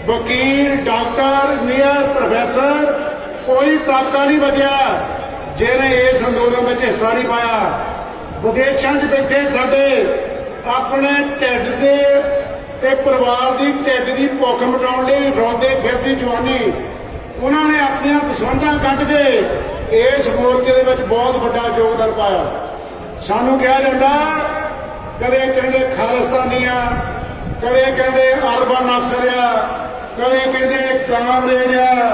ਵਕੀਲ, ਡਾਕਟਰ, ਇੰਜੀਨੀਅਰ, ਪ੍ਰੋਫੈਸਰ, ਕੋਈ ਤਾਕਾ ਨਹੀਂ ਬਚਿਆ ਜਿਹਨੇ ਇਸ ਅੰਦੋਲਨ ਵਿੱਚ ਹਿੱਸਾ ਨਹੀਂ ਪਾਇਆ। ਵਿਦੇਸ਼ਾਂ 'ਚ ਬੈਠੇ ਸਾਡੇ ਆਪਣੇ ਢਿੱਡ ਦੇ ਤੇ ਪਰਿਵਾਰ ਦੀ ਢਿੱਡ ਦੀ ਭੁੱਖ ਮਿਟਾਉਣ ਲਈ ਰੋਂਦੇ ਫਿਰਦੀ ਜਵਾਨੀ, ਉਹਨਾਂ ਨੇ ਆਪਣੀਆਂ ਦਸਵੰਧਾਂ ਕੱਢ ਕੇ ਇਸ ਮੋਰਚੇ ਦੇ ਵਿੱਚ ਬਹੁਤ ਵੱਡਾ ਯੋਗਦਾਨ ਪਾਇਆ। ਸਾਨੂੰ ਕਿਹਾ ਜਾਂਦਾ, ਕਦੇ ਕਹਿੰਦੇ ਖਾਲਿਸਤਾਨੀ ਆ, ਕਦੇ ਕਹਿੰਦੇ ਅਰਬਨ ਅਫਸਰ ਆ, ਕਦੇ ਕਹਿੰਦੇ ਕਾਮਰੇਡ ਆ,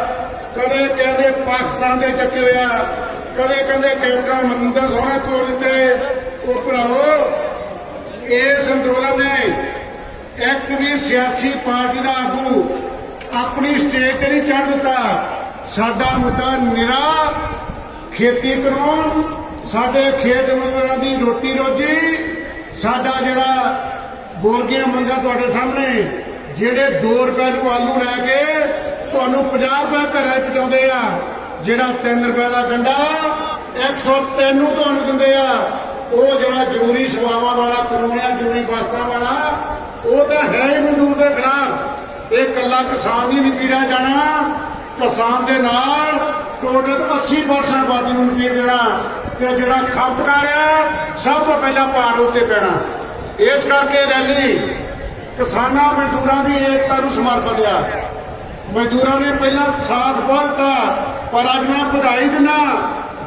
ਕਦੇ ਕਹਿੰਦੇ ਪਾਕਿਸਤਾਨ ਦੇ ਚੱਕੇ ਹੋਇਆ, ਕਦੇ ਕਹਿੰਦੇ ਕੈਪਟਨ ਅਮਰਿੰਦਰ ਸੋਹਣੇ ਤੋੜ ਦਿੱਤੇ। ਉਹ ਭਰਾਓ, ਇਸ ਅੰਦੋਲਨ ਨੇ ਇੱਕ ਵੀ ਸਿਆਸੀ ਪਾਰਟੀ ਦਾ ਆਗੂ ਆਪਣੀ ਸਟੇਜ ਤੇ ਨਹੀਂ ਚੜ੍ਹ ਦਿੱਤਾ। ਸਾਡਾ ਮੁੱਦਾ ਨਿਰਾ ਖੇਤੀ ਕਾਨੂੰਨ, ਸਾਡੇ ਖੇਤ ਮਜ਼ਦੂਰਾਂ ਦੀ ਰੋਟੀ ਰੋਜੀ, ਸਾਡਾ ਜਿਹੜਾ ਬੋਲਗੀਆਂ ਮੰਗਾਂ ਤੁਹਾਡੇ ਸਾਹਮਣੇ, ਜਿਹੜੇ 2 ਰੁਪਏ ਨੂੰ ਆਲੂ ਲੈ ਕੇ ਤੁਹਾਨੂੰ 50 ਰੁਪਏ ਘਰੇ ਪਹੁੰਚਾਉਂਦੇ ਆ, ਜਿਹੜਾ 3 ਰੁਪਏ ਦਾ ਗੰਡਾ 103 ਨੂੰ ਤੁਹਾਨੂੰ ਦਿੰਦੇ ਆ, ਉਹ ਜਿਹੜਾ ਜ਼ਰੂਰੀ ਸੇਵਾਵਾਂ ਵਾਲਾ ਕਾਨੂੰਨ ਆ, ਜ਼ਰੂਰੀ ਵਸਤਾਂ ਵਾਲਾ, ਉਹ ਤਾਂ ਹੈ ਹੀ ਮਜ਼ਦੂਰ ਦੇ ਖਿਲਾਫ। ਇਹ ਇਕੱਲਾ ਕਿਸਾਨ ਨਹੀਂ ਨਕੀੜਿਆ ਜਾਣਾ, ਕਿਸਾਨ ਦੇ ਨਾਲ ਟੋਟਲ 80% ਆਬਾਦੀ ਨੂੰ ਨਕੀੜ ਦੇਣਾ, ਤੇ ਜਿਹੜਾ ਖਪਤਕਾਰ ਆ ਸਭ ਤੋਂ ਪਹਿਲਾਂ ਭਾਰ ਉੱਤੇ ਪੈਣਾ। ਇਸ ਕਰਕੇ ਰੈਲੀ ਕਿਸਾਨਾਂ ਮਜ਼ਦੂਰਾਂ ਦੀ ਏਕਤਾ ਨੂੰ ਸਮਰਪਿਤ ਆ। ਮਜ਼ਦੂਰਾਂ ਨੇ ਪਹਿਲਾਂ ਸਾਥ ਦਿੱਤਾ, ਪਰ ਅੱਜ ਮੈਂ ਵਧਾਈ ਦਿੰਦਾ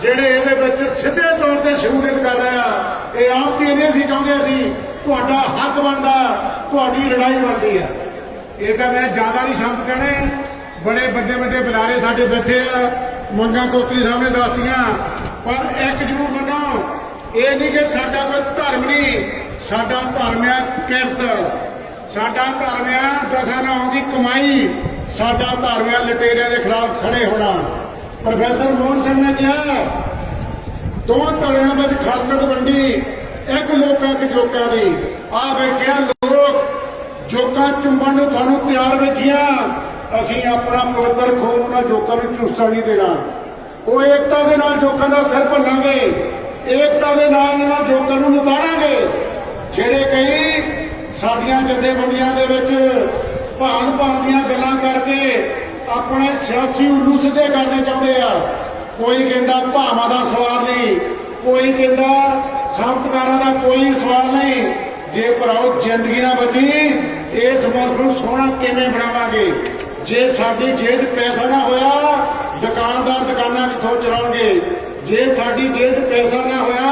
ਜਿਹੜੇ ਇਹਦੇ ਵਿੱਚ ਸਿੱਧੇ ਤੌਰ ਤੇ ਸ਼ਮੂਲੀਅਤ ਕਰ ਰਹੇ ਆ। ਇਹ ਆਪ ਕੀ ਨਹੀਂ ਸੀ ਚਾਹੁੰਦੇ, ਅਸੀਂ ਤੁਹਾਡਾ ਹੱਕ ਬਣਦਾ, ਤੁਹਾਡੀ ਲੜਾਈ ਬਣਦੀ ਆ। ਇਹ ਤਾਂ ਮੈਂ ਜ਼ਿਆਦਾ ਨਹੀਂ ਸ਼ਬਦ ਕਹਿਣੇ, ਬੜੇ ਵੱਡੇ ਵੱਡੇ ਬੁਲਾਰੇ ਸਾਡੇ ਬੈਠੇ ਆ, ਮੰਗਾਂ ਕੋਤਰੀ ਸਾਹਿਬ ਨੇ ਦੱਸਤੀਆਂ, ਪਰ ਇੱਕ ਜ਼ਰੂਰ ਮੰਨੋ, ਇਹ ਨਹੀਂ ਕਿ ਸਾਡਾ ਕੋਈ ਧਰਮ ਨਹੀਂ, ਸਾਡਾ ਧਰਮ ਆ ਕਿਰਤ, ਸਾਡਾ ਧਰਮ ਆ ਦਸਾਂ ਨੌਂ ਦੀ ਕਮਾਈ, ਸਾਡਾ ਧਰਮ ਆ ਲਟੇਰਿਆਂ ਦੇ ਖਿਲਾਫ ਖੜੇ ਹੋਣਾ। ਪ੍ਰੋਫੈਸਰ ਮੋਹਨ ਸਿੰਘ ਨੇ ਕਿਹਾ, 2 ਧੜਿਆਂ ਵਿੱਚ ਖਾਲਕਤ ਵੰਡੀ, ਇੱਕ ਲੋਕਾਂ ਤੇ ਜੋਕਾਂ ਦੀ। ਆ ਬੈਠਿਆ ਲੋਕ ਜੋਕਾਂ ਚੁੰਬਣ ਨੂੰ ਤੁਹਾਨੂੰ ਤਿਆਰ ਵੇਖੀਆਂ, ਅਸੀਂ ਆਪਣਾ ਪਵਿੱਤਰ ਖੂਨ ਉਹਨਾਂ ਜੋਕਾਂ ਨੂੰ ਚੂਸਣ ਨਹੀਂ ਦੇਣਾ। ਉਹ ਏਕਤਾ ਦੇ ਨਾਲ ਜੋਕਾਂ ਦਾ ਸਿਰ ਭੰਨਾਂਗੇ, ਏਕਤਾ ਦੇ ਨਾਲ ਇਹਨਾਂ ਜੋਕਾਂ ਨੂੰ ਨਿਤਾੜਾਂਗੇ। ਜਿਹੜੇ ਕਈ ਸਾਡੀਆਂ ਜਥੇਬੰਦੀਆਂ ਦੇ ਵਿੱਚ ਭਾਂਤ ਦੀਆਂ ਗੱਲਾਂ ਕਰਕੇ ਆਪਣੇ ਸਿਆਸੀ ਉੱਲੂ ਸਿੱਧੇ ਕਰਨੇ ਚਾਹੁੰਦੇ ਆ। ਕੋਈ ਕਹਿੰਦਾ ਭਾਵਾਂ ਦਾ ਸਵਾਲ ਨਹੀਂ, ਕੋਈ ਕਹਿੰਦਾ ਖਪਤਕਾਰਾਂ ਦਾ ਕੋਈ ਸਵਾਲ ਨਹੀਂ। ਜੇ ਭਰਾਓ ਜ਼ਿੰਦਗੀ ਨਾ ਬਚੀ, ਇਸ ਮੁਲਕ ਨੂੰ ਸੋਹਣਾ ਕਿਵੇਂ ਬਣਾਵਾਂਗੇ? ਜੇ ਸਾਡੀ ਜੇਬ 'ਚ ਪੈਸਾ ਨਾ ਹੋਇਆ, ਦੁਕਾਨਦਾਰ ਦੁਕਾਨਾਂ ਕਿੱਥੋਂ ਚਲਾਉਣਗੇ? ਜੇ ਸਾਡੀ ਜੇਬ 'ਚ ਪੈਸਾ ਨਾ ਹੋਇਆ,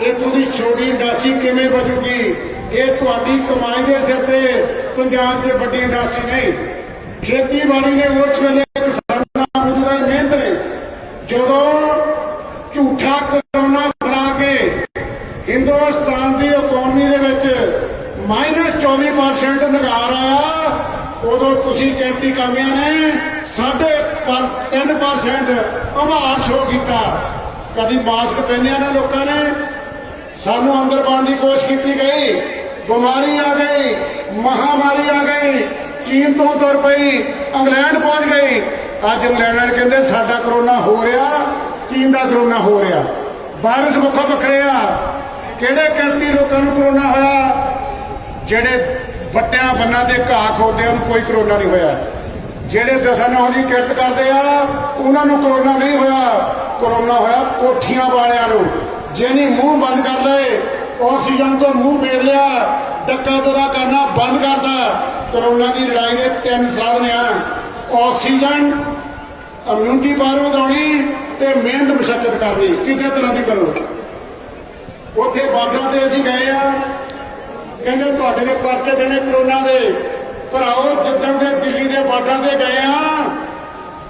ਇੱਥੋਂ ਦੀ ਛੋਟੀ ਇੰਡਸਟਰੀ ਕਿਵੇਂ ਵਧੂਗੀ? ਇਹ ਤੁਹਾਡੀ ਕਮਾਈ ਦੇ ਸਿਰ ਤੇ ਪੰਜਾਬ 'ਚ ਵੱਡੀ ਇੰਡਸਟਰੀ ਨਹੀਂ। ਖੇਤੀਬਾੜੀ ਨੇ ਉਸ ਵੇਲੇ ਕਿਸਾਨਾਂ ਮਜ਼ਦੂਰਾਂ ਦੀ ਮਿਹਨਤ ਨੇ, ਜਦੋਂ ਝੂਠਾ ਕਰੋਨਾ ਫੈਲਾ ਕੇ ਹਿੰਦੁਸਤਾਨ ਦੀ ਇਕਨੋਮੀ ਦੇ ਵਿੱਚ -24% ਨਿਗਾਰ ਆਇਆ, ਉਦੋਂ ਤੁਸੀਂ ਗਿਣਤੀ ਕਾਮਿਆਂ ਨੇ 3.5% ਆਭਾਰ ਸ਼ੋਅ ਕੀਤਾ। ਕਦੀ ਮਾਸਕ ਪਹਿਨਿਆ ਨਾ ਲੋਕਾਂ ਨੇ, ਸਾਨੂੰ ਅੰਦਰ ਪਾਉਣ ਦੀ ਕੋਸ਼ਿਸ਼ ਕੀਤੀ ਗਈ, ਬਿਮਾਰੀ ਆ ਗਈ, ਮਹਾਮਾਰੀ ਆ ਗਈ, ਚੀਨ ਤੋਂ ਤੁਰ ਪਈ, ਇੰਗਲੈਂਡ ਪਹੁੰਚ ਗਈ। ਅੱਜ ਇੰਗਲੈਂਡ ਵਾਲੇ ਕਹਿੰਦੇ ਸਾਡਾ ਕਰੋਨਾ ਹੋ ਰਿਹਾ, ਚੀਨ ਦਾ ਕਰੋਨਾ ਹੋ ਰਿਹਾ। ਵਾਇਰਸ ਵੱਖੋ ਵੱਖਰੇ ਆ। ਕਿਹੜੇ ਗਿਣਤੀ ਲੋਕਾਂ ਨੂੰ ਕਰੋਨਾ ਹੋਇਆ? ਜਿਹੜੇ ਵੱਟਿਆਂ ਬੰਨਾਂ ਦੇ ਘਾਹ ਖੋਦੇ ਉਹਨੂੰ ਕੋਈ ਕਰੋਨਾ ਨਹੀਂ ਹੋਇਆ। ਜਿਹੜੇ ਦਸਾਂ ਨੌਂ ਦੀ ਕਿਰਤ ਕਰਦੇ ਆ ਉਹਨਾਂ ਨੂੰ ਕਰੋਨਾ ਨਹੀਂ ਹੋਇਆ। ਕਰੋਨਾ ਹੋਇਆ ਕੋਠੀਆਂ ਵਾਲਿਆਂ ਨੂੰ, ਜਿਹਨੇ ਮੂੰਹ ਬੰਦ ਕਰ ਲਏ, ਆਕਸੀਜਨ ਤੋਂ ਮੂੰਹ ਫੇਰ ਲਿਆ, ਡੱਕਾ ਤੋਰਾ ਕਰਨਾ ਬੰਦ ਕਰਦਾ। ਕਰੋਨਾ ਦੀ ਲੜਾਈ ਦੇ 3 ਸਾਧਨ ਆ: ਆਕਸੀਜਨ, ਇਮਿਊਨਿਟੀ ਪਾਵਰ ਵਧਾਉਣੀ ਤੇ ਮਿਹਨਤ ਮਸ਼ੱਕਤ ਕਰਨੀ। ਕਿਸੇ ਤਰ੍ਹਾਂ ਦੀ ਕਰੋ। ਉੱਥੇ ਬਾਰਡਰਾਂ ਤੇ ਅਸੀਂ ਗਏ ਆ, ਕਹਿੰਦੇ ਤੁਹਾਡੇ ਦੇ ਪਰਚੇ ਦੇਣੇ ਕਰੋਨਾ ਦੇ। ਭਰਾਓ, ਜਿੱਦਣ ਦੇ ਦਿੱਲੀ ਦੇ ਬਾਰਡਰਾਂ ਤੇ ਗਏ ਆ,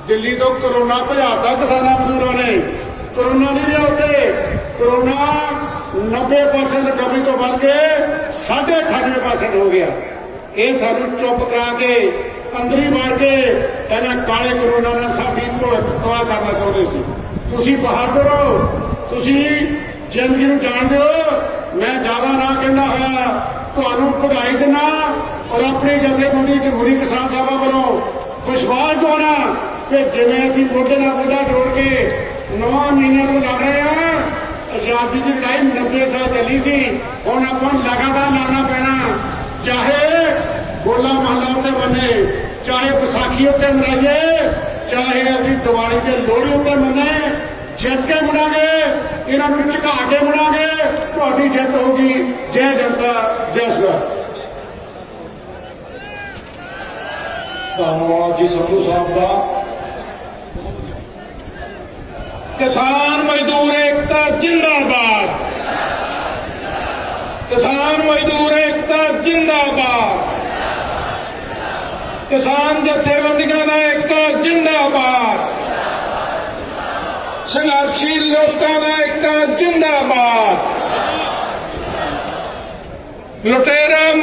ਦਿੱਲੀ ਤੋਂ ਕਰੋਨਾ ਭਜਾਤਾ ਕਿਸਾਨਾਂ ਮਜ਼ਦੂਰਾਂ ਨੇ। ਕਰੋਨਾ ਨਹੀਂ ਰਿਹਾ ਉੱਥੇ। ਕਰੋਨਾ 90% ਕਮੀ ਤੋਂ ਵੱਧ ਕੇ 98.5% ਹੋ ਗਿਆ। ਇਹ ਸਾਨੂੰ ਚੁੱਪ ਕਰਾ ਕੇ ਅੰਦਰ ਹੀ ਵੜ ਕੇ ਇਹਨਾਂ ਕਾਲੇ ਕਰੋਨਾ ਨਾਲ ਸਾਡੀ ਭੁੱਖ ਤਬਾਹ ਕਰਨਾ ਚਾਹੁੰਦੇ ਸੀ। ਤੁਸੀਂ ਬਹਾਦਰ ਹੋ, ਤੁਸੀਂ ਜ਼ਿੰਦਗੀ ਨੂੰ ਜਾਣਦੇ ਹੋ। ਮੈਂ ਜ਼ਿਆਦਾ ਨਾ ਕਹਿੰਦਾ ਹੋਇਆ ਤੁਹਾਨੂੰ ਵਧਾਈ ਦਿੰਦਾ ਔਰ ਆਪਣੀ ਜਥੇਬੰਦੀ ਜਮਹੂਰੀ ਕਿਸਾਨ ਸਭਾ ਵੱਲੋਂ ਵਿਸ਼ਵਾਸ ਦਿਵਾਉਣਾ ਕਿ ਜਿਵੇਂ ਅਸੀਂ ਮੋਢੇ ਨਾਲ ਮੋਢਾ ਜੋੜ ਕੇ 9 ਮਹੀਨਿਆਂ ਤੋਂ ਲੜ ਰਹੇ ਹਾਂ। ਆਜ਼ਾਦੀ ਦੀ ਲੜਾਈ 90 ਸਾਲ ਚੱਲੀ ਸੀ, ਹੁਣ ਆਪਾਂ ਲਗਾਤਾਰ ਲੜਨਾ ਪੈਣਾ। ਚਾਹੇ ਹੋਲਾ ਮਹੱਲਾ ਉੱਤੇ ਬਣੇ, ਚਾਹੇ ਵਿਸਾਖੀ ਉੱਤੇ ਮਨਾਈਏ, ਚਾਹੇ ਅਸੀਂ ਦੀਵਾਲੀ ਤੇ ਲੋਹੜੀ ਉੱਤੇ ਮਨਾਈਏ, ਜਿੱਤ ਕੇ ਮੁੜਾਂਗੇ, ਇਹਨਾਂ ਨੂੰ ਝੁਕਾ ਕੇ ਮੁੜਾਂਗੇ। ਤੁਹਾਡੀ ਜਿੱਤ ਹੋਊਗੀ। ਜੈ ਜਨਤਾ ਜੈ ਸਰਕਾਰ। ਧੰਨਵਾਦ ਜੀ ਸੰਧੂ ਸਾਹਿਬ ਦਾ। ਕਿਸਾਨ ਮਜ਼ਦੂਰ ਏਕਤਾ ਜਿੰਦਾਬਾਦ। ਕਿਸਾਨ ਮਜ਼ਦੂਰ ਏਕਤਾ ਜਿੰਦਾਬਾਦ। ਕਿਸਾਨ ਜਥੇਬੰਦੀਆਂ ਦਾ ਏਕਤਾ ਜਿੰਦਾਬਾਦ। ਸੰਘਰਸ਼ੀ ਲੋਕਾਂ ਦਾ ਏਕਤਾ ਜਿੰਦਾਬਾਦ। ਲੁਟੇਰਾ